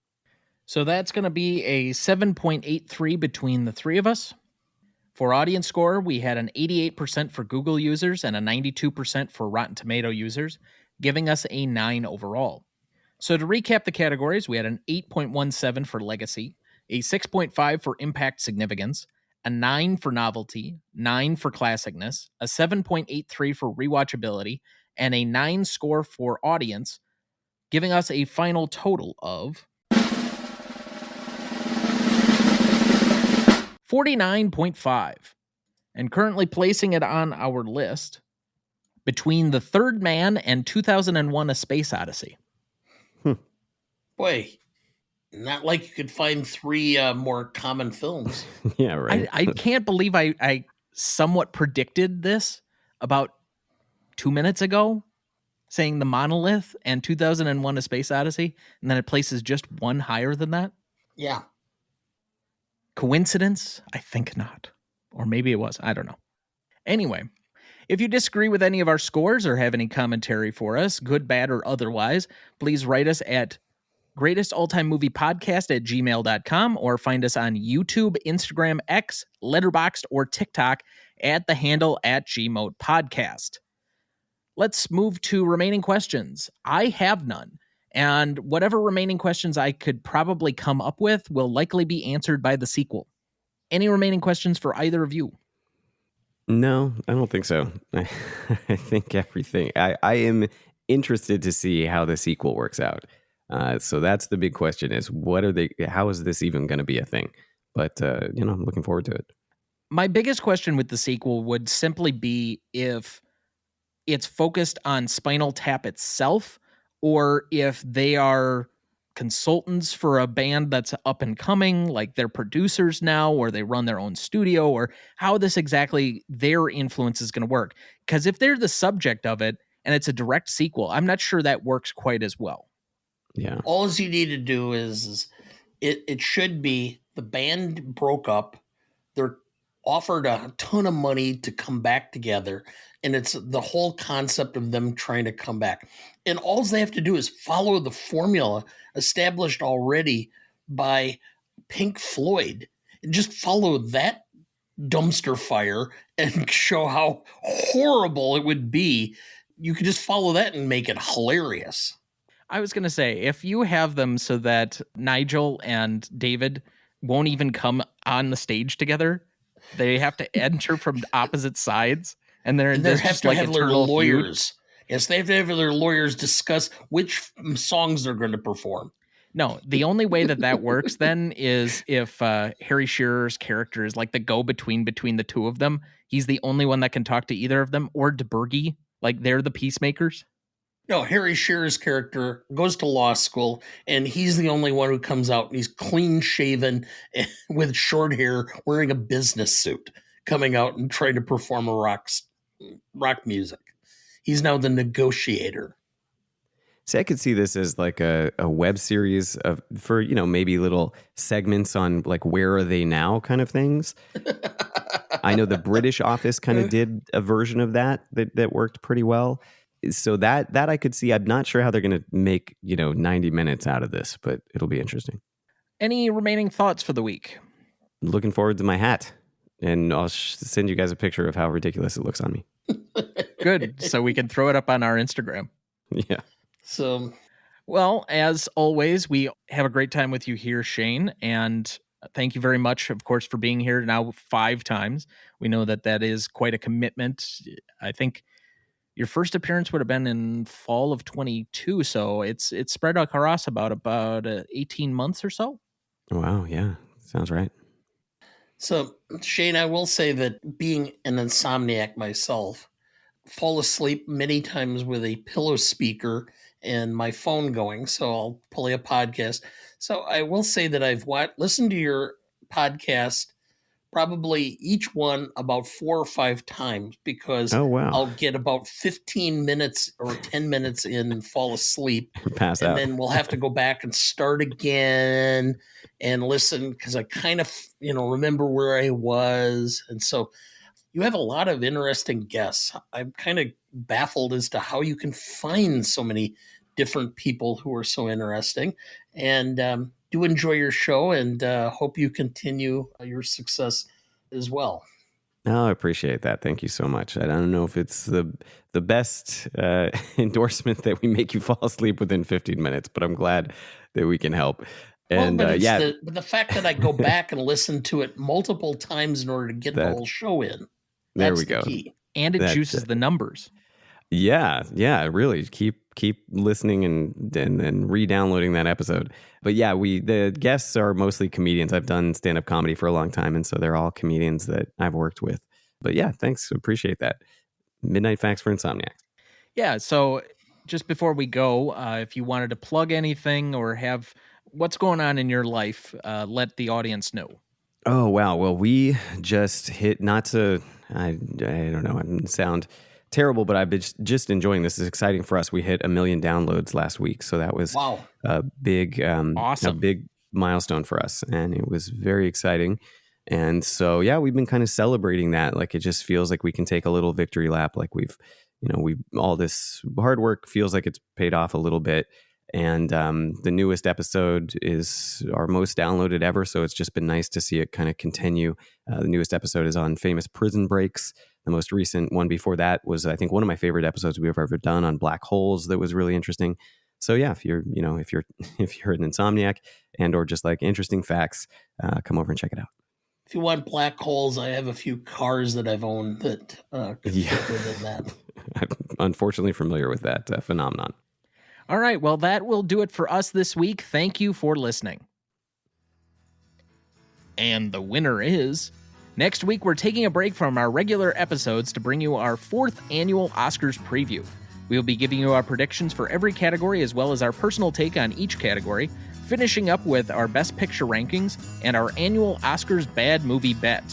So that's going to be a 7.83 between the three of us. For audience score, we had an 88% for Google users and a 92% for Rotten Tomato users, giving us a 9 overall. So to recap the categories, we had an 8.17 for legacy, a 6.5 for impact significance, a 9 for novelty, 9 for classicness, a 7.83 for rewatchability, and a 9 score for audience, giving us a final total of 49.5. And currently placing it on our list between The Third Man and 2001: A Space Odyssey. Boy, not like you could find three more common films. Yeah, right. I can't believe I somewhat predicted this about 2 minutes ago, saying The Monolith and 2001: A Space Odyssey, and then it places just one higher than that. Yeah. Coincidence? I think not. Or maybe it was. I don't know. Anyway, if you disagree with any of our scores or have any commentary for us, good, bad, or otherwise, please write us at greatestaltimemoviepodcast@gmail.com or find us on YouTube, Instagram, X, Letterboxd, or TikTok at the handle @GModePodcast. Let's move to remaining questions. I have none, and whatever remaining questions I could probably come up with will likely be answered by the sequel. Any remaining questions for either of you? No, I don't think so. I think everything. I am interested to see how the sequel works out. So that's the big question: is how is this even going to be a thing? But I'm looking forward to it. My biggest question with the sequel would simply be if it's focused on Spinal Tap itself, or if they are consultants for a band that's up and coming, like they're producers now, or they run their own studio, or how this exactly their influence is going to work. Because if they're the subject of it and it's a direct sequel, I'm not sure that works quite as well. Yeah. All you need to do is it should be the band broke up. They're offered a ton of money to come back together, and it's the whole concept of them trying to come back. And all they have to do is follow the formula established already by Pink Floyd, and just follow that dumpster fire and show how horrible it would be. You could just follow that and make it hilarious. I was going to say, if you have them so that Nigel and David won't even come on the stage together, they have to enter from opposite sides, and they have just to like have their eternal feud. lawyers. Yes, they have to have their lawyers discuss which songs they're going to perform. No, the only way that works then is if Harry Shearer's character is like the go-between between the two of them. He's the only one that can talk to either of them, or DeBerge, like they're the peacemakers. No, Harry Shearer's character goes to law school, and he's the only one who comes out, and he's clean shaven with short hair, wearing a business suit, coming out and trying to perform a rock music. He's now the negotiator. See, I could see this as like a web series for maybe little segments on like where are they now kind of things. I know the British Office kind of did a version of that worked pretty well. So that I could see. I'm not sure how they're going to make 90 minutes out of this, but it'll be interesting. Any remaining thoughts for the week? Looking forward to my hat, and I'll send you guys a picture of how ridiculous it looks on me. Good, so we can throw it up on our Instagram. Yeah. So, well, as always, we have a great time with you here, Shane, and thank you very much, of course, for being here now 5 times. We know that is quite a commitment. I think your first appearance would have been in fall of 22, so it's spread across about 18 months or so. Wow, yeah, sounds right. So, Shane, I will say that being an insomniac myself, fall asleep many times with a pillow speaker and my phone going, so I'll play a podcast. So I will say that I've listened to your podcast, probably each one about 4 or 5 times, because I'll get about 15 minutes or 10 minutes in and fall asleep. Pass out. Then we'll have to go back and start again and listen, because I kind of, remember where I was. And so you have a lot of interesting guests. I'm kind of baffled as to how you can find so many different people who are so interesting. And do enjoy your show, and hope you continue your success as well. Oh, I appreciate that. Thank you so much. I don't know if it's the best endorsement that we make you fall asleep within 15 minutes, but I'm glad that we can help. And but the fact that I go back and listen to it multiple times in order to get the whole show in. There we go. Key. And it juices the numbers. Yeah, really. Keep listening and re-downloading that episode. But yeah, the guests are mostly comedians. I've done stand-up comedy for a long time, and so they're all comedians that I've worked with. But yeah, thanks. Appreciate that. Midnight Facts for Insomniacs. Yeah, so just before we go, if you wanted to plug anything or have what's going on in your life, let the audience know. Oh, wow. Well, we just hit, I don't know, I sound terrible, but I've been just enjoying this. It's exciting for us. We hit 1 million downloads last week. So that was a big, awesome. a big milestone for us. And it was very exciting. And so, yeah, we've been kind of celebrating that. Like, it just feels like we can take a little victory lap. Like we all this hard work feels like it's paid off a little bit. And the newest episode is our most downloaded ever. So it's just been nice to see it kind of continue. The newest episode is on famous prison breaks. The most recent one before that was, I think, one of my favorite episodes we've ever done on black holes. That was really interesting. So yeah, if you're an insomniac and or just like interesting facts, come over and check it out. If you want black holes, I have a few cars that I've owned that could fit within that. I'm unfortunately familiar with that phenomenon. All right, well, that will do it for us this week. Thank you for listening. And the winner is... Next week, we're taking a break from our regular episodes to bring you our 4th annual Oscars preview. We'll be giving you our predictions for every category as well as our personal take on each category, finishing up with our Best Picture rankings and our annual Oscars Bad Movie Bet.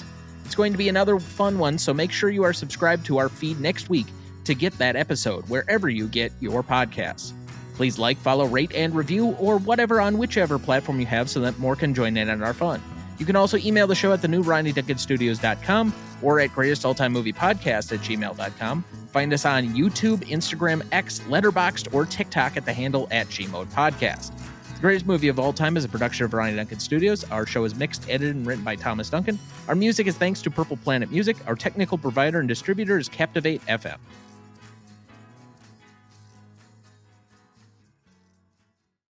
It's going to be another fun one, so make sure you are subscribed to our feed next week to get that episode wherever you get your podcasts. Please like, follow, rate, and review, or whatever on whichever platform you have so that more can join in on our fun. You can also email the show at thenewRonnieDuncanStudios.com or at greatestaltimemoviepodcast@gmail.com. Find us on YouTube, Instagram, X, Letterboxd, or TikTok at the handle @GModePodcast. The Greatest Movie of All Time is a production of Ronnie Duncan Studios. Our show is mixed, edited, and written by Thomas Duncan. Our music is thanks to Purple Planet Music. Our technical provider and distributor is Captivate FM.